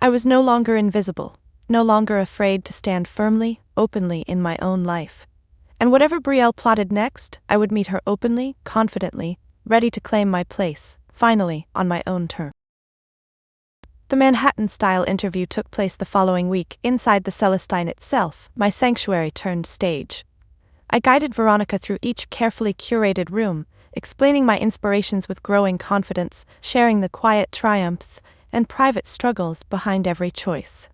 I was no longer invisible, no longer afraid to stand firmly, openly in my own life. And whatever Brielle plotted next, I would meet her openly, confidently, ready to claim my place, finally, on my own terms. The Manhattan-style interview took place the following week inside the Celestine itself, my sanctuary turned stage. I guided Veronica through each carefully curated room, explaining my inspirations with growing confidence, sharing the quiet triumphs and private struggles behind every choice.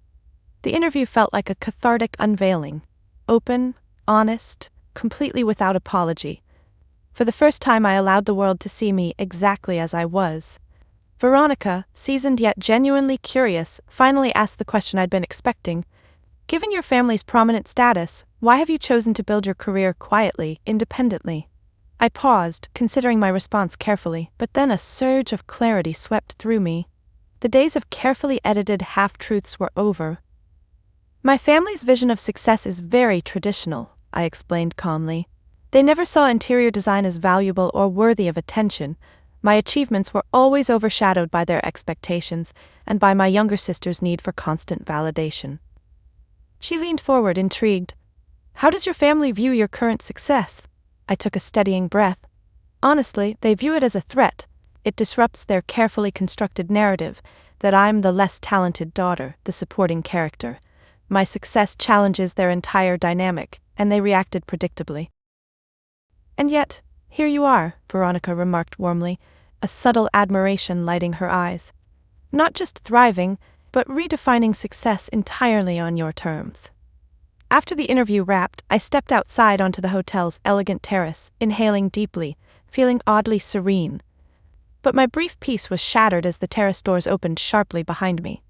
The interview felt like a cathartic unveiling, open, honest, completely without apology. For the first time I allowed the world to see me exactly as I was. Veronica, seasoned yet genuinely curious, finally asked the question I'd been expecting. Given your family's prominent status, why have you chosen to build your career quietly, independently? I paused, considering my response carefully, but then a surge of clarity swept through me. The days of carefully edited half-truths were over. My family's vision of success is very traditional, I explained calmly. They never saw interior design as valuable or worthy of attention. My achievements were always overshadowed by their expectations and by my younger sister's need for constant validation. She leaned forward, intrigued. How does your family view your current success? I took a steadying breath. Honestly, they view it as a threat. It disrupts their carefully constructed narrative that I'm the less talented daughter, the supporting character. My success challenges their entire dynamic, and they reacted predictably. And yet, here you are, Veronica remarked warmly, a subtle admiration lighting her eyes. Not just thriving, but redefining success entirely on your terms. After the interview wrapped, I stepped outside onto the hotel's elegant terrace, inhaling deeply, feeling oddly serene. But my brief peace was shattered as the terrace doors opened sharply behind me.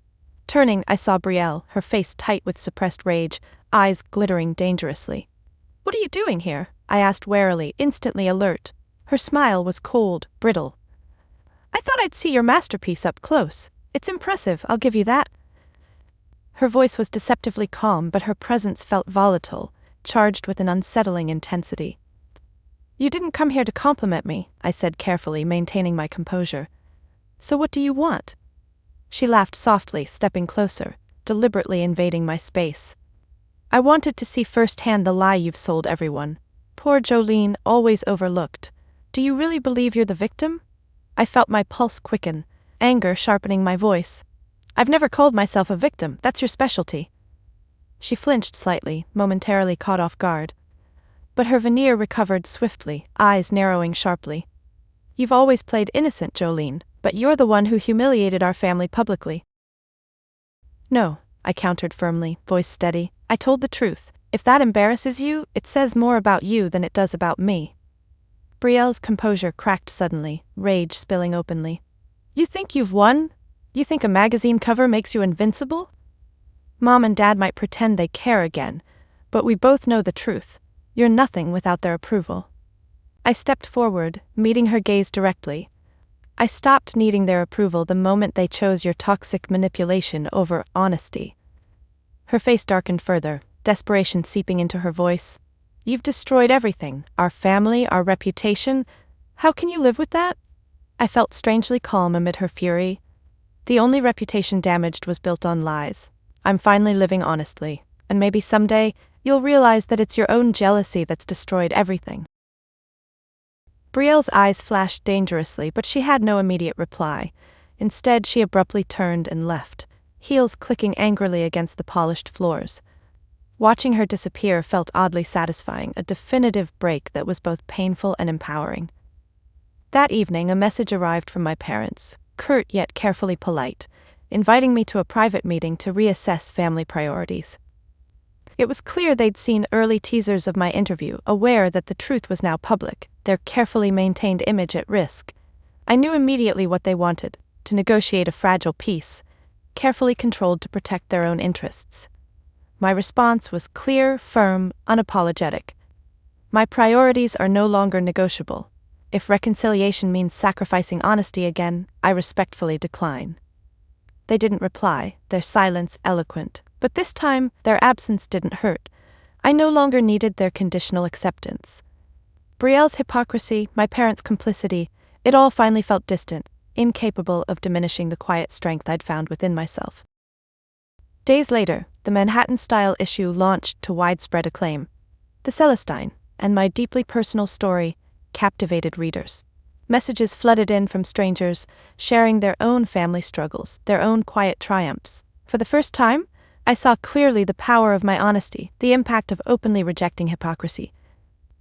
Turning, I saw Brielle, her face tight with suppressed rage, eyes glittering dangerously. What are you doing here? I asked warily, instantly alert. Her smile was cold, brittle. I thought I'd see your masterpiece up close. It's impressive, I'll give you that. Her voice was deceptively calm, but her presence felt volatile, charged with an unsettling intensity. You didn't come here to compliment me, I said carefully, maintaining my composure. So what do you want? She laughed softly, stepping closer, deliberately invading my space. I wanted to see firsthand the lie you've sold everyone. Poor Jolene, always overlooked. Do you really believe you're the victim? I felt my pulse quicken, anger sharpening my voice. I've never called myself a victim, that's your specialty. She flinched slightly, momentarily caught off guard. But her veneer recovered swiftly, eyes narrowing sharply. You've always played innocent, Jolene, but you're the one who humiliated our family publicly. No, I countered firmly, voice steady. I told the truth. If that embarrasses you, it says more about you than it does about me. Brielle's composure cracked suddenly, rage spilling openly. You think you've won? You think a magazine cover makes you invincible? Mom and Dad might pretend they care again, but we both know the truth. You're nothing without their approval. I stepped forward, meeting her gaze directly. I stopped needing their approval the moment they chose your toxic manipulation over honesty. Her face darkened further, desperation seeping into her voice. You've destroyed everything, our family, our reputation. How can you live with that? I felt strangely calm amid her fury. The only reputation damaged was built on lies. I'm finally living honestly, and maybe someday you'll realize that it's your own jealousy that's destroyed everything. Brielle's eyes flashed dangerously, but she had no immediate reply. Instead, she abruptly turned and left, heels clicking angrily against the polished floors. Watching her disappear felt oddly satisfying, a definitive break that was both painful and empowering. That evening, a message arrived from my parents, curt yet carefully polite, inviting me to a private meeting to reassess family priorities. It was clear they'd seen early teasers of my interview, aware that the truth was now public, their carefully maintained image at risk. I knew immediately what they wanted, to negotiate a fragile peace, carefully controlled to protect their own interests. My response was clear, firm, unapologetic. My priorities are no longer negotiable. If reconciliation means sacrificing honesty again, I respectfully decline. They didn't reply, their silence eloquent, but this time their absence didn't hurt. I no longer needed their conditional acceptance. Brielle's hypocrisy, my parents' complicity, it all finally felt distant, incapable of diminishing the quiet strength I'd found within myself. Days later, the Manhattan-style issue launched to widespread acclaim. The Celestine, and my deeply personal story, captivated readers. Messages flooded in from strangers, sharing their own family struggles, their own quiet triumphs. For the first time, I saw clearly the power of my honesty, the impact of openly rejecting hypocrisy.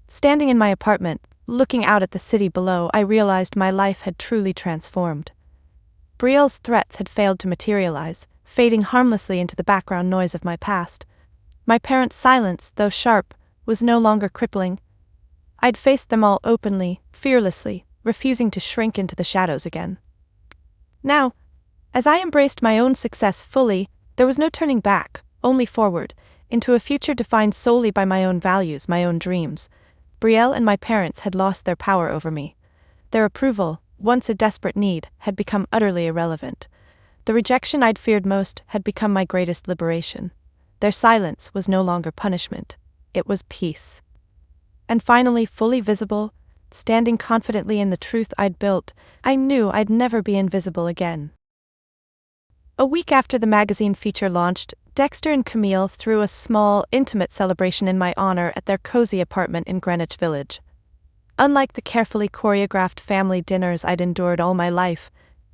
Standing in my apartment, looking out at the city below, I realized my life had truly transformed. Brielle's threats had failed to materialize, fading harmlessly into the background noise of my past. My parents' silence, though sharp, was no longer crippling. I'd faced them all openly, fearlessly, refusing to shrink into the shadows again. Now, as I embraced my own success fully, there was no turning back, only forward, into a future defined solely by my own values, my own dreams. Brielle and my parents had lost their power over me. Their approval, once a desperate need, had become utterly irrelevant. The rejection I'd feared most had become my greatest liberation. Their silence was no longer punishment. It was peace. And finally, fully visible, standing confidently in the truth I'd built, I knew I'd never be invisible again. A week after the magazine feature launched, Dexter and Camille threw a small, intimate celebration in my honor at their cozy apartment in Greenwich Village. Unlike the carefully choreographed family dinners I'd endured all my life,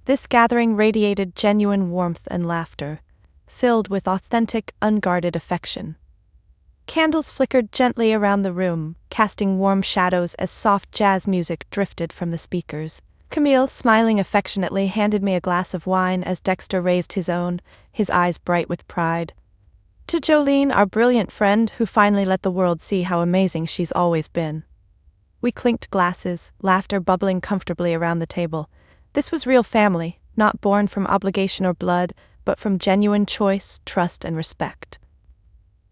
this gathering radiated genuine warmth and laughter, filled with authentic, unguarded affection. Candles flickered gently around the room, casting warm shadows as soft jazz music drifted from the speakers. Camille, smiling affectionately, handed me a glass of wine as Dexter raised his own, his eyes bright with pride. To Jolene, our brilliant friend, who finally let the world see how amazing she's always been. We clinked glasses, laughter bubbling comfortably around the table. This was real family, not born from obligation or blood, but from genuine choice, trust, and respect.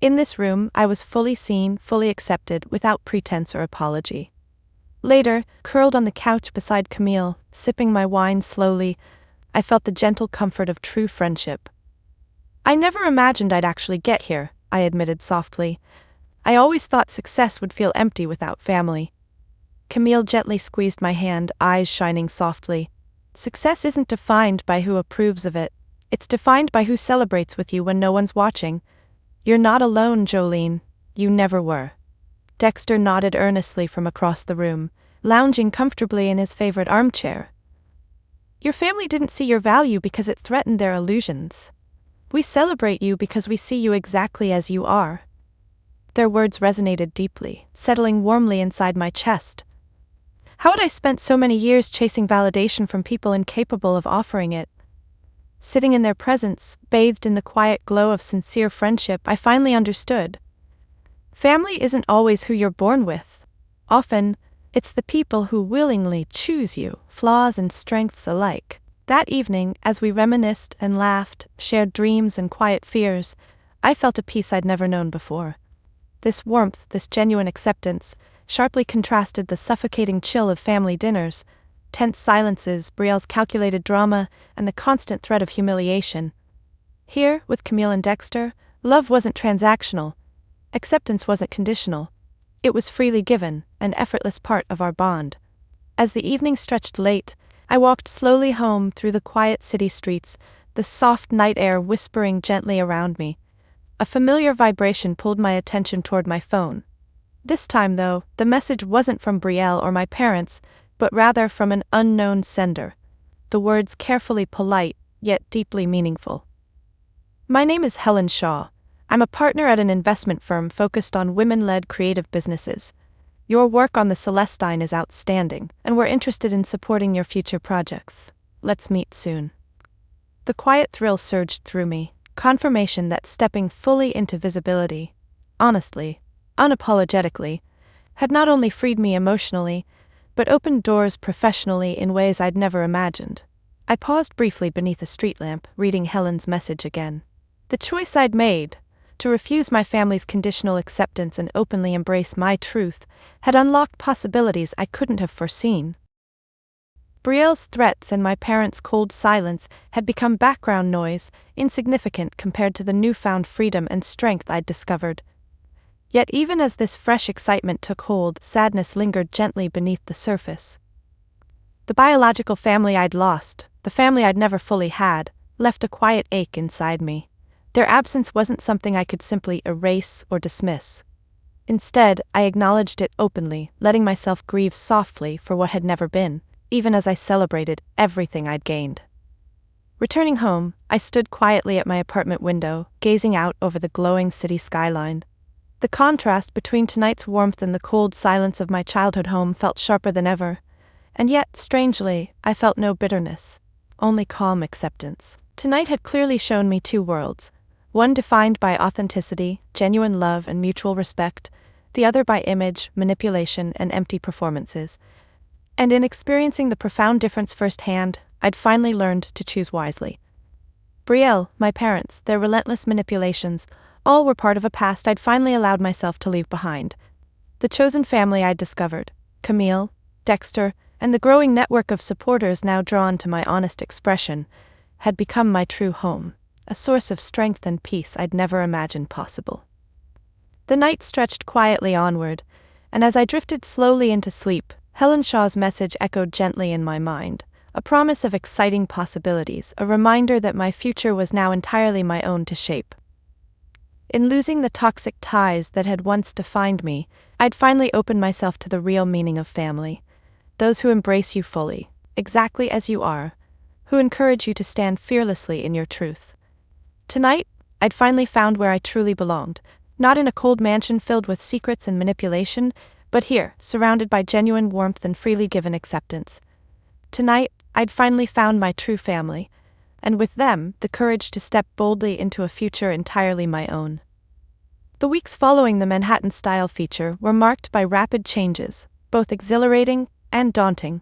In this room, I was fully seen, fully accepted, without pretense or apology. Later, curled on the couch beside Camille, sipping my wine slowly, I felt the gentle comfort of true friendship. I never imagined I'd actually get here, I admitted softly. I always thought success would feel empty without family. Camille gently squeezed my hand, eyes shining softly. Success isn't defined by who approves of it. It's defined by who celebrates with you when no one's watching. You're not alone, Jolene. You never were. Dexter nodded earnestly from across the room, lounging comfortably in his favorite armchair. Your family didn't see your value because it threatened their illusions. We celebrate you because we see you exactly as you are. Their words resonated deeply, settling warmly inside my chest. How had I spent so many years chasing validation from people incapable of offering it? Sitting in their presence, bathed in the quiet glow of sincere friendship, I finally understood. Family isn't always who you're born with. Often, it's the people who willingly choose you, flaws and strengths alike. That evening, as we reminisced and laughed, shared dreams and quiet fears, I felt a peace I'd never known before. This warmth, this genuine acceptance, sharply contrasted the suffocating chill of family dinners, tense silences, Brielle's calculated drama, and the constant threat of humiliation. Here, with Camille and Dexter, love wasn't transactional. Acceptance wasn't conditional. It was freely given, an effortless part of our bond. As the evening stretched late, I walked slowly home through the quiet city streets, the soft night air whispering gently around me. A familiar vibration pulled my attention toward my phone. This time, though, the message wasn't from Brielle or my parents, but rather from an unknown sender. The words carefully polite, yet deeply meaningful. My name is Helen Shaw. I'm a partner at an investment firm focused on women-led creative businesses. Your work on the Celestine is outstanding, and we're interested in supporting your future projects. Let's meet soon. The quiet thrill surged through me, confirmation that stepping fully into visibility, honestly, unapologetically, had not only freed me emotionally, but opened doors professionally in ways I'd never imagined. I paused briefly beneath a street lamp, reading Helen's message again. The choice I'd made, to refuse my family's conditional acceptance and openly embrace my truth, had unlocked possibilities I couldn't have foreseen. Brielle's threats and my parents' cold silence had become background noise, insignificant compared to the newfound freedom and strength I'd discovered. Yet even as this fresh excitement took hold, sadness lingered gently beneath the surface. The biological family I'd lost, the family I'd never fully had, left a quiet ache inside me. Their absence wasn't something I could simply erase or dismiss. Instead, I acknowledged it openly, letting myself grieve softly for what had never been, even as I celebrated everything I'd gained. Returning home, I stood quietly at my apartment window, gazing out over the glowing city skyline. The contrast between tonight's warmth and the cold silence of my childhood home felt sharper than ever, and yet, strangely, I felt no bitterness, only calm acceptance. Tonight had clearly shown me two worlds, one defined by authenticity, genuine love, and mutual respect, the other by image, manipulation, and empty performances. And in experiencing the profound difference firsthand, I'd finally learned to choose wisely. Brielle, my parents, their relentless manipulations, all were part of a past I'd finally allowed myself to leave behind. The chosen family I'd discovered, Camille, Dexter, and the growing network of supporters now drawn to my honest expression, had become my true home, a source of strength and peace I'd never imagined possible. The night stretched quietly onward, and as I drifted slowly into sleep, Helen Shaw's message echoed gently in my mind, a promise of exciting possibilities, a reminder that my future was now entirely my own to shape. In losing the toxic ties that had once defined me, I'd finally opened myself to the real meaning of family. Those who embrace you fully, exactly as you are, who encourage you to stand fearlessly in your truth. Tonight, I'd finally found where I truly belonged, not in a cold mansion filled with secrets and manipulation, but here, surrounded by genuine warmth and freely given acceptance. Tonight, I'd finally found my true family, and with them, the courage to step boldly into a future entirely my own. The weeks following the Manhattan-style feature were marked by rapid changes, both exhilarating and daunting.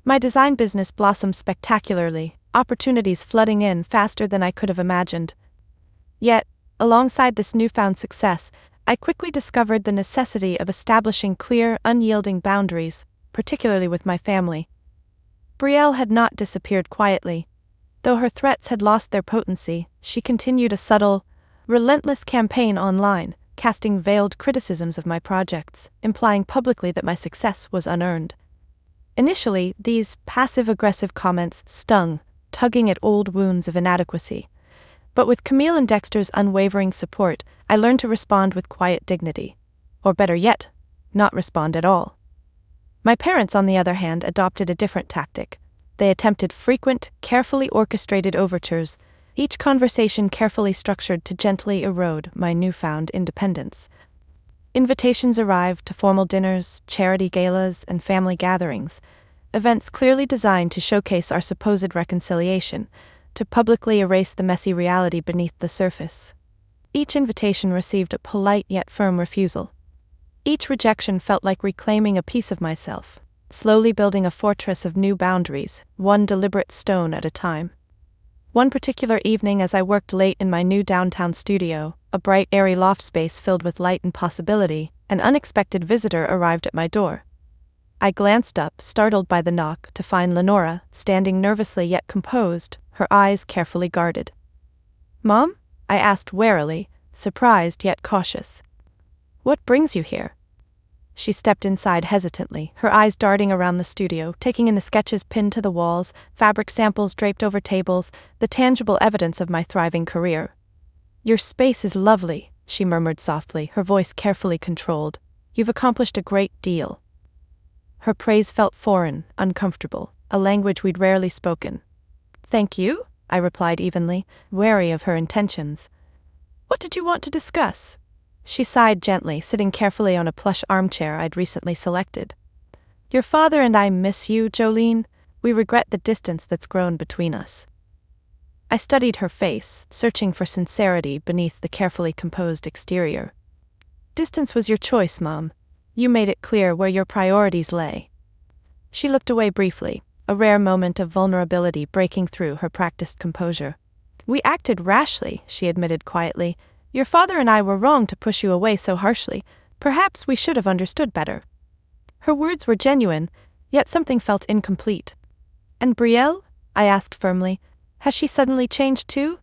My design business blossomed spectacularly, opportunities flooding in faster than I could have imagined. Yet, alongside this newfound success, I quickly discovered the necessity of establishing clear, unyielding boundaries, particularly with my family. Brielle had not disappeared quietly. Though her threats had lost their potency, she continued a subtle, relentless campaign online, casting veiled criticisms of my projects, implying publicly that my success was unearned. Initially, these passive-aggressive comments stung, tugging at old wounds of inadequacy. But with Camille and Dexter's unwavering support, I learned to respond with quiet dignity. Or better yet, not respond at all. My parents, on the other hand, adopted a different tactic. They attempted frequent, carefully orchestrated overtures, each conversation carefully structured to gently erode my newfound independence. Invitations arrived to formal dinners, charity galas, and family gatherings, events clearly designed to showcase our supposed reconciliation, to publicly erase the messy reality beneath the surface. Each invitation received a polite yet firm refusal. Each rejection felt like reclaiming a piece of myself, slowly building a fortress of new boundaries, one deliberate stone at a time. One particular evening, as I worked late in my new downtown studio, a bright, airy loft space filled with light and possibility, an unexpected visitor arrived at my door. I glanced up, startled by the knock, to find Lenora, standing nervously yet composed, her eyes carefully guarded. "Mom?" I asked warily, surprised yet cautious. "What brings you here?" She stepped inside hesitantly, her eyes darting around the studio, taking in the sketches pinned to the walls, fabric samples draped over tables, the tangible evidence of my thriving career. "Your space is lovely," she murmured softly, her voice carefully controlled. "You've accomplished a great deal." Her praise felt foreign, uncomfortable, a language we'd rarely spoken. "Thank you," I replied evenly, wary of her intentions. "What did you want to discuss?" She sighed gently, sitting carefully on a plush armchair I'd recently selected. "Your father and I miss you, Jolene. We regret the distance that's grown between us." I studied her face, searching for sincerity beneath the carefully composed exterior. "Distance was your choice, Mom. You made it clear where your priorities lay." She looked away briefly, a rare moment of vulnerability breaking through her practiced composure. "We acted rashly," she admitted quietly. "Your father and I were wrong to push you away so harshly. Perhaps we should have understood better." Her words were genuine, yet something felt incomplete. "And Brielle?" I asked firmly. "Has she suddenly changed too?"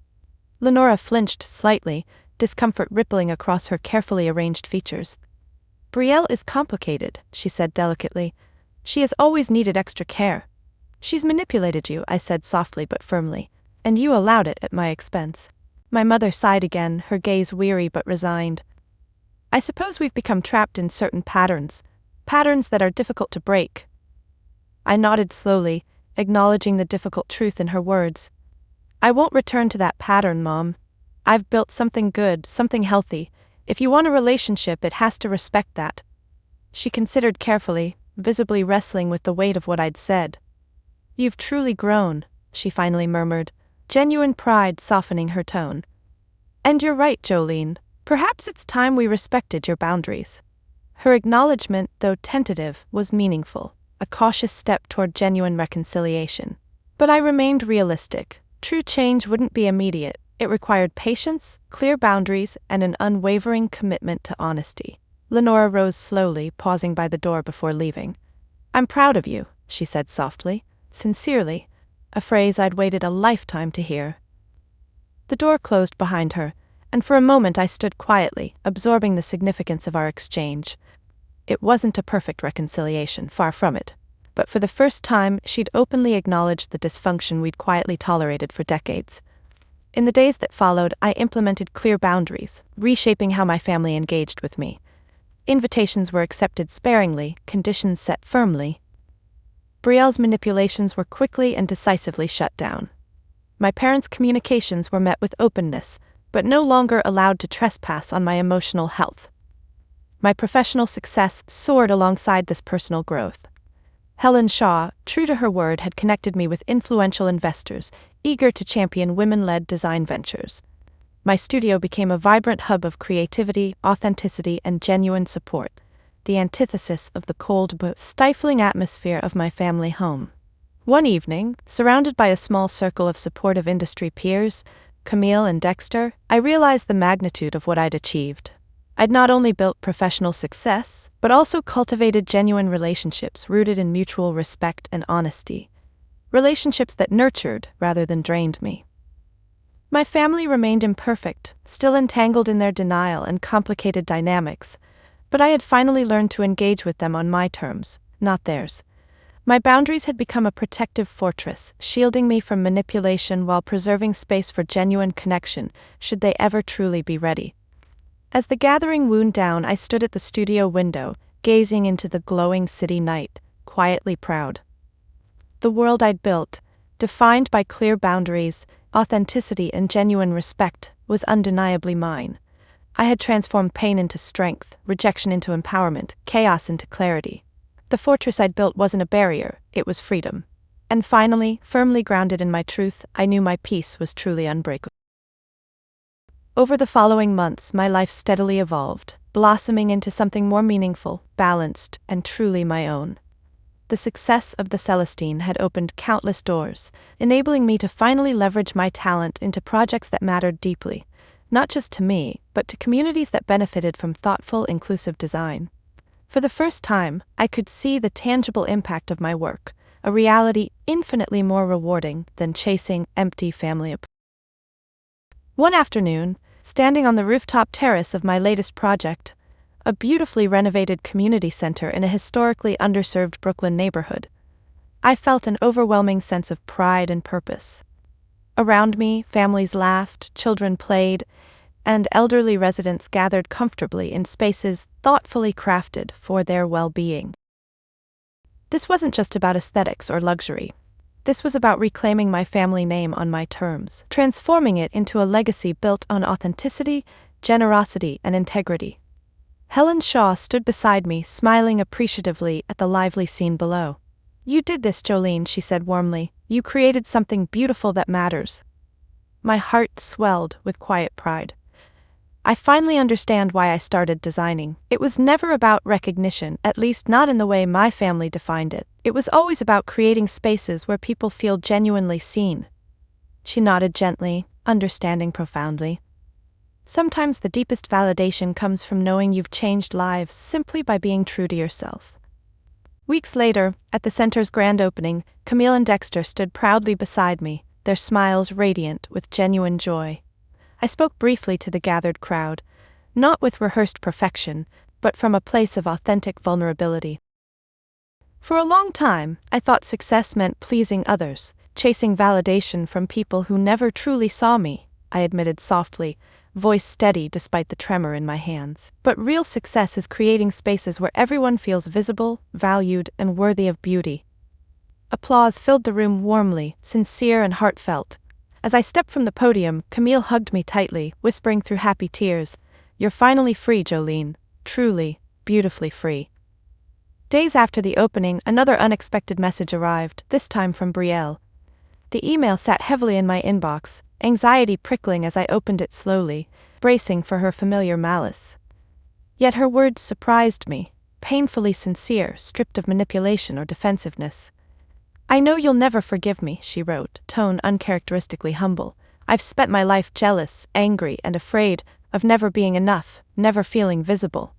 Lenora flinched slightly, discomfort rippling across her carefully arranged features. "Brielle is complicated," she said delicately. "She has always needed extra care. She's manipulated you," I said softly but firmly, "and you allowed it at my expense." My mother sighed again, her gaze weary but resigned. I suppose we've become trapped in certain patterns that are difficult to break. I nodded slowly, acknowledging the difficult truth in her words. I won't return to that pattern, Mom. I've built something good, something healthy. If you want a relationship, it has to respect that. She considered carefully, visibly wrestling with the weight of what I'd said. You've truly grown, she finally murmured, genuine pride softening her tone. And you're right, Jolene. Perhaps it's time we respected your boundaries. Her acknowledgement, though tentative, was meaningful, a cautious step toward genuine reconciliation. But I remained realistic. True change wouldn't be immediate. It required patience, clear boundaries, and an unwavering commitment to honesty. Lenora rose slowly, pausing by the door before leaving. I'm proud of you, she said softly, sincerely, a phrase I'd waited a lifetime to hear. The door closed behind her, and for a moment I stood quietly, absorbing the significance of our exchange. It wasn't a perfect reconciliation, far from it. But for the first time, she'd openly acknowledged the dysfunction we'd quietly tolerated for decades. In the days that followed, I implemented clear boundaries, reshaping how my family engaged with me. Invitations were accepted sparingly, conditions set firmly. Brielle's manipulations were quickly and decisively shut down. My parents' communications were met with openness, but no longer allowed to trespass on my emotional health. My professional success soared alongside this personal growth. Helen Shaw, true to her word, had connected me with influential investors, eager to champion women-led design ventures. My studio became a vibrant hub of creativity, authenticity, and genuine support, the antithesis of the cold but stifling atmosphere of my family home. One evening, surrounded by a small circle of supportive industry peers, Camille and Dexter, I realized the magnitude of what I'd achieved. I'd not only built professional success, but also cultivated genuine relationships rooted in mutual respect and honesty. Relationships that nurtured rather than drained me. My family remained imperfect, still entangled in their denial and complicated dynamics, but I had finally learned to engage with them on my terms, not theirs. My boundaries had become a protective fortress, shielding me from manipulation while preserving space for genuine connection, should they ever truly be ready. As the gathering wound down, I stood at the studio window, gazing into the glowing city night, quietly proud. The world I'd built, defined by clear boundaries, authenticity, and genuine respect, was undeniably mine. I had transformed pain into strength, rejection into empowerment, chaos into clarity. The fortress I'd built wasn't a barrier, it was freedom. And finally, firmly grounded in my truth, I knew my peace was truly unbreakable. Over the following months, my life steadily evolved, blossoming into something more meaningful, balanced, and truly my own. The success of the Celestine had opened countless doors, enabling me to finally leverage my talent into projects that mattered deeply, not just to me, but to communities that benefited from thoughtful, inclusive design. For the first time, I could see the tangible impact of my work, a reality infinitely more rewarding than chasing empty family approval. One afternoon, standing on the rooftop terrace of my latest project, a beautifully renovated community center in a historically underserved Brooklyn neighborhood, I felt an overwhelming sense of pride and purpose. Around me, families laughed, children played, and elderly residents gathered comfortably in spaces thoughtfully crafted for their well-being. This wasn't just about aesthetics or luxury. This was about reclaiming my family name on my terms, transforming it into a legacy built on authenticity, generosity, and integrity. Helen Shaw stood beside me, smiling appreciatively at the lively scene below. "You did this, Jolene," she said warmly. "You created something beautiful that matters." My heart swelled with quiet pride. I finally understand why I started designing. It was never about recognition, at least not in the way my family defined it. It was always about creating spaces where people feel genuinely seen. She nodded gently, understanding profoundly. Sometimes the deepest validation comes from knowing you've changed lives simply by being true to yourself. Weeks later, at the center's grand opening, Camille and Dexter stood proudly beside me, their smiles radiant with genuine joy. I spoke briefly to the gathered crowd, not with rehearsed perfection, but from a place of authentic vulnerability. For a long time, I thought success meant pleasing others, chasing validation from people who never truly saw me. I admitted softly, voice steady despite the tremor in my hands. But real success is creating spaces where everyone feels visible, valued, and worthy of beauty. Applause filled the room warmly, sincere and heartfelt. As I stepped from the podium, Camille hugged me tightly, whispering through happy tears, "You're finally free, Jolene. Truly, beautifully free." Days after the opening, another unexpected message arrived, this time from Brielle. The email sat heavily in my inbox, anxiety prickling as I opened it slowly, bracing for her familiar malice. Yet her words surprised me, painfully sincere, stripped of manipulation or defensiveness. "I know you'll never forgive me," she wrote, tone uncharacteristically humble. "I've spent my life jealous, angry, and afraid of never being enough, never feeling visible.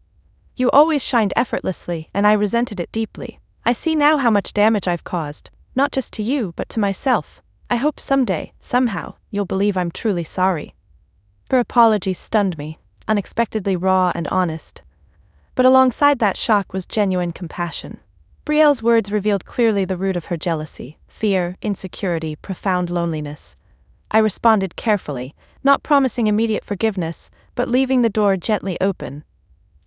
You always shined effortlessly, and I resented it deeply. I see now how much damage I've caused, not just to you, but to myself. I hope someday, somehow, you'll believe I'm truly sorry." Her apology stunned me, unexpectedly raw and honest. But alongside that shock was genuine compassion. Brielle's words revealed clearly the root of her jealousy: fear, insecurity, profound loneliness. I responded carefully, not promising immediate forgiveness, but leaving the door gently open.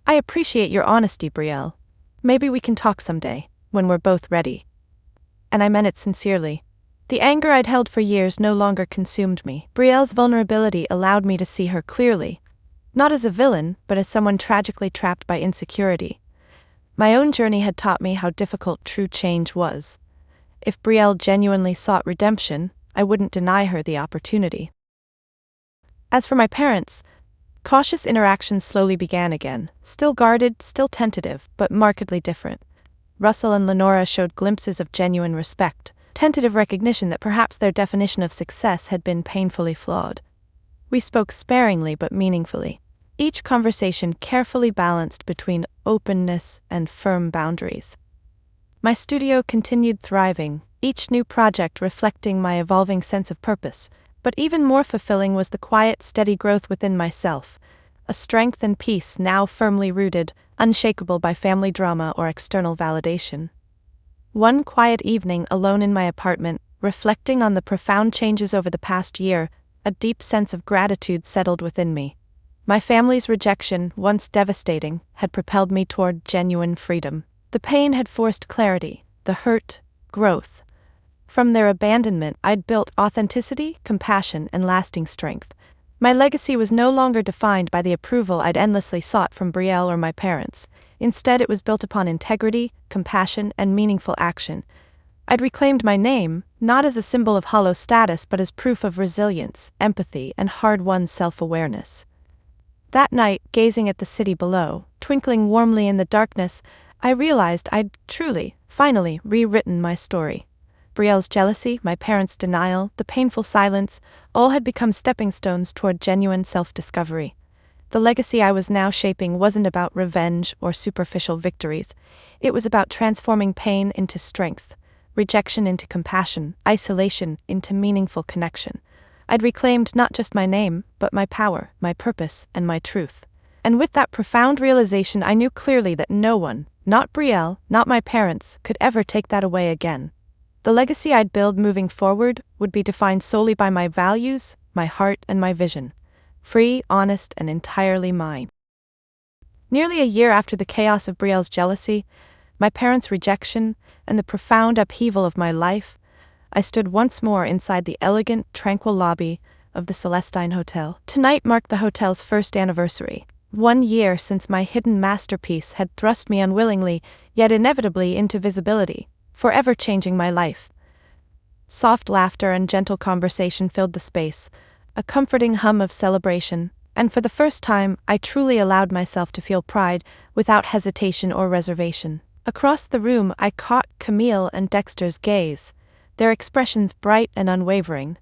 "I appreciate your honesty, Brielle. Maybe we can talk someday, when we're both ready." And I meant it sincerely. The anger I'd held for years no longer consumed me. Brielle's vulnerability allowed me to see her clearly, not as a villain, but as someone tragically trapped by insecurity. My own journey had taught me how difficult true change was. If Brielle genuinely sought redemption, I wouldn't deny her the opportunity. As for my parents, cautious interactions slowly began again, still guarded, still tentative, but markedly different. Russell and Lenora showed glimpses of genuine respect, tentative recognition that perhaps their definition of success had been painfully flawed. We spoke sparingly but meaningfully, each conversation carefully balanced between openness and firm boundaries. My studio continued thriving, each new project reflecting my evolving sense of purpose, but even more fulfilling was the quiet, steady growth within myself, a strength and peace now firmly rooted, unshakable by family drama or external validation. One quiet evening alone in my apartment, reflecting on the profound changes over the past year, a deep sense of gratitude settled within me. My family's rejection, once devastating, had propelled me toward genuine freedom. The pain had forced clarity, the hurt, growth. From their abandonment, I'd built authenticity, compassion, and lasting strength. My legacy was no longer defined by the approval I'd endlessly sought from Brielle or my parents. Instead, it was built upon integrity, compassion, and meaningful action. I'd reclaimed my name, not as a symbol of hollow status but as proof of resilience, empathy, and hard-won self-awareness. That night, gazing at the city below, twinkling warmly in the darkness, I realized I'd truly, finally, rewritten my story. Brielle's jealousy, my parents' denial, the painful silence, all had become stepping stones toward genuine self-discovery. The legacy I was now shaping wasn't about revenge or superficial victories. It was about transforming pain into strength, rejection into compassion, isolation into meaningful connection. I'd reclaimed not just my name, but my power, my purpose, and my truth. And with that profound realization, I knew clearly that no one, not Brielle, not my parents, could ever take that away again. The legacy I'd build moving forward would be defined solely by my values, my heart, and my vision. Free, honest, and entirely mine. Nearly a year after the chaos of Brielle's jealousy, my parents' rejection, and the profound upheaval of my life, I stood once more inside the elegant, tranquil lobby of the Celestine Hotel. Tonight marked the hotel's first anniversary. 1 year since my hidden masterpiece had thrust me unwillingly, yet inevitably into visibility, forever changing my life. Soft laughter and gentle conversation filled the space, a comforting hum of celebration, and for the first time, I truly allowed myself to feel pride without hesitation or reservation. Across the room, I caught Camille and Dexter's gaze, their expressions bright and unwavering.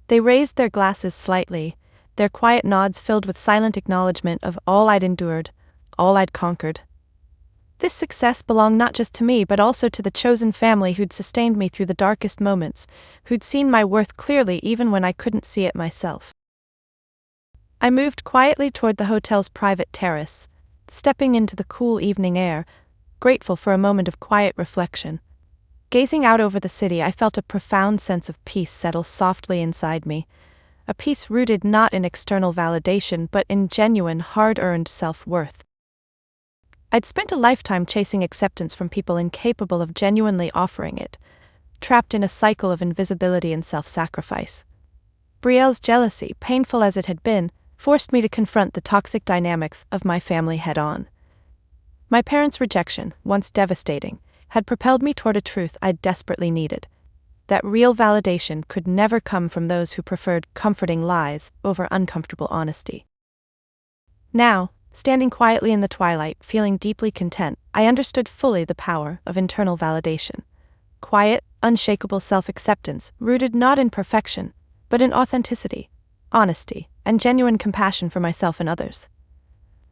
They raised their glasses slightly, their quiet nods filled with silent acknowledgement of all I'd endured, all I'd conquered. This success belonged not just to me but also to the chosen family who'd sustained me through the darkest moments, who'd seen my worth clearly even when I couldn't see it myself. I moved quietly toward the hotel's private terrace, stepping into the cool evening air, grateful for a moment of quiet reflection. Gazing out over the city, I felt a profound sense of peace settle softly inside me, a peace rooted not in external validation but in genuine, hard-earned self-worth. I'd spent a lifetime chasing acceptance from people incapable of genuinely offering it, trapped in a cycle of invisibility and self-sacrifice. Brielle's jealousy, painful as it had been, forced me to confront the toxic dynamics of my family head-on. My parents' rejection, once devastating, had propelled me toward a truth I desperately needed: that real validation could never come from those who preferred comforting lies over uncomfortable honesty. Now, standing quietly in the twilight, feeling deeply content, I understood fully the power of internal validation. Quiet, unshakable self-acceptance, rooted not in perfection, but in authenticity, honesty, and genuine compassion for myself and others.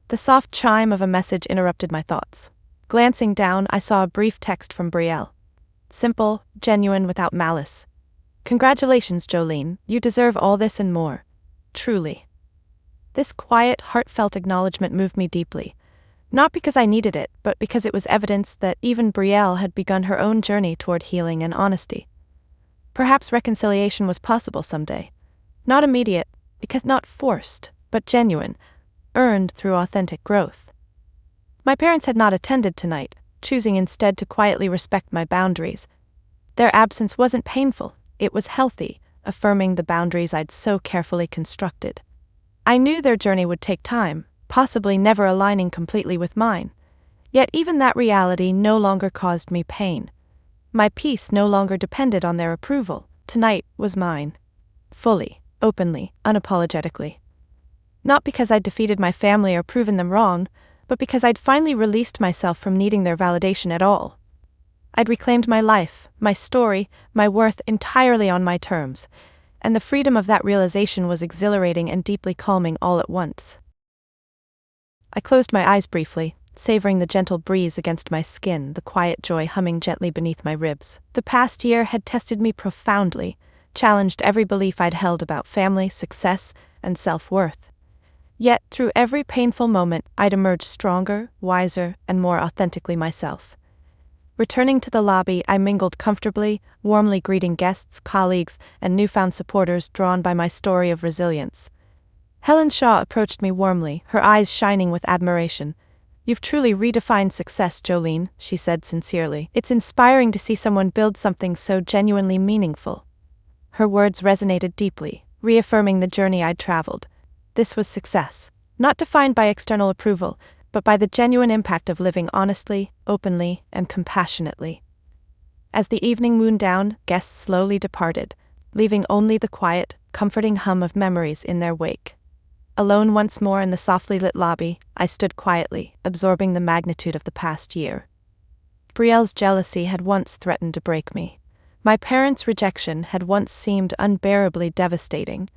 The soft chime of a message interrupted my thoughts. Glancing down, I saw a brief text from Brielle. Simple, genuine, without malice. "Congratulations, Jolene, you deserve all this and more. Truly." This quiet, heartfelt acknowledgement moved me deeply, not because I needed it, but because it was evidence that even Brielle had begun her own journey toward healing and honesty. Perhaps reconciliation was possible someday. Not immediate, because not forced, but genuine, earned through authentic growth. My parents had not attended tonight, choosing instead to quietly respect my boundaries. Their absence wasn't painful, it was healthy, affirming the boundaries I'd so carefully constructed. I knew their journey would take time, possibly never aligning completely with mine. Yet even that reality no longer caused me pain. My peace no longer depended on their approval. Tonight was mine. Fully, openly, unapologetically. Not because I'd defeated my family or proven them wrong, but because I'd finally released myself from needing their validation at all. I'd reclaimed my life, my story, my worth entirely on my terms, and the freedom of that realization was exhilarating and deeply calming all at once. I closed my eyes briefly, savoring the gentle breeze against my skin, the quiet joy humming gently beneath my ribs. The past year had tested me profoundly, challenged every belief I'd held about family, success, and self-worth. Yet, through every painful moment, I'd emerged stronger, wiser, and more authentically myself. Returning to the lobby, I mingled comfortably, warmly greeting guests, colleagues, and newfound supporters drawn by my story of resilience. Helen Shaw approached me warmly, her eyes shining with admiration. "You've truly redefined success, Jolene," she said sincerely. "It's inspiring to see someone build something so genuinely meaningful." Her words resonated deeply, reaffirming the journey I'd traveled. This was success, not defined by external approval, but by the genuine impact of living honestly, openly, and compassionately. As the evening wound down, guests slowly departed, leaving only the quiet, comforting hum of memories in their wake. Alone once more in the softly lit lobby, I stood quietly, absorbing the magnitude of the past year. Brielle's jealousy had once threatened to break me. My parents' rejection had once seemed unbearably devastating.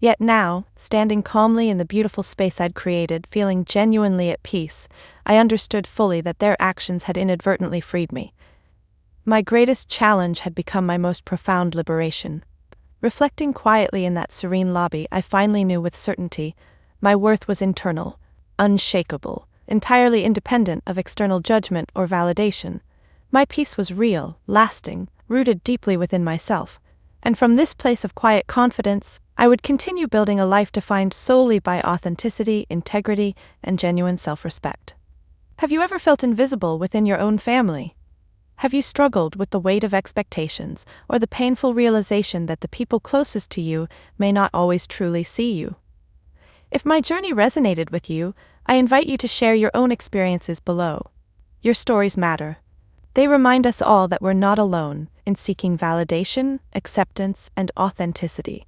Yet now, standing calmly in the beautiful space I'd created, feeling genuinely at peace, I understood fully that their actions had inadvertently freed me. My greatest challenge had become my most profound liberation. Reflecting quietly in that serene lobby, I finally knew with certainty my worth was internal, unshakable, entirely independent of external judgment or validation. My peace was real, lasting, rooted deeply within myself, and from this place of quiet confidence, I would continue building a life defined solely by authenticity, integrity, and genuine self-respect. Have you ever felt invisible within your own family? Have you struggled with the weight of expectations or the painful realization that the people closest to you may not always truly see you? If my journey resonated with you, I invite you to share your own experiences below. Your stories matter. They remind us all that we're not alone in seeking validation, acceptance, and authenticity.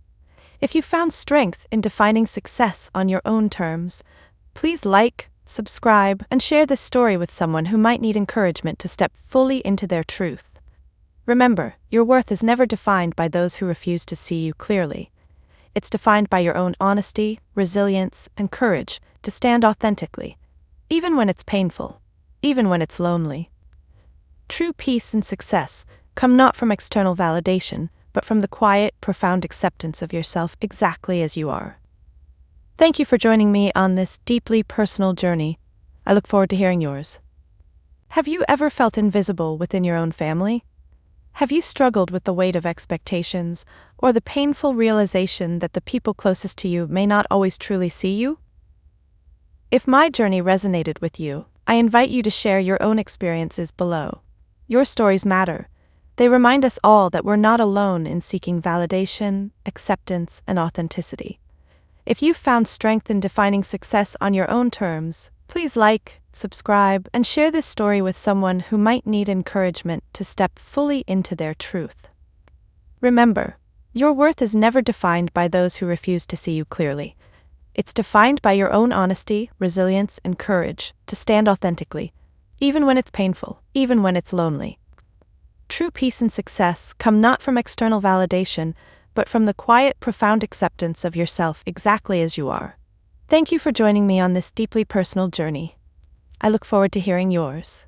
If you found strength in defining success on your own terms, please like, subscribe, and share this story with someone who might need encouragement to step fully into their truth. Remember, your worth is never defined by those who refuse to see you clearly. It's defined by your own honesty, resilience, and courage to stand authentically, even when it's painful, even when it's lonely. True peace and success come not from external validation, but from the quiet, profound acceptance of yourself exactly as you are. Thank you for joining me on this deeply personal journey. I look forward to hearing yours. Have you ever felt invisible within your own family? Have you struggled with the weight of expectations, or the painful realization that the people closest to you may not always truly see you? If my journey resonated with you, I invite you to share your own experiences below. Your stories matter. They remind us all that we're not alone in seeking validation, acceptance, and authenticity. If you've found strength in defining success on your own terms, please like, subscribe, and share this story with someone who might need encouragement to step fully into their truth. Remember, your worth is never defined by those who refuse to see you clearly. It's defined by your own honesty, resilience, and courage to stand authentically, even when it's painful, even when it's lonely. True peace and success come not from external validation, but from the quiet, profound acceptance of yourself exactly as you are. Thank you for joining me on this deeply personal journey. I look forward to hearing yours.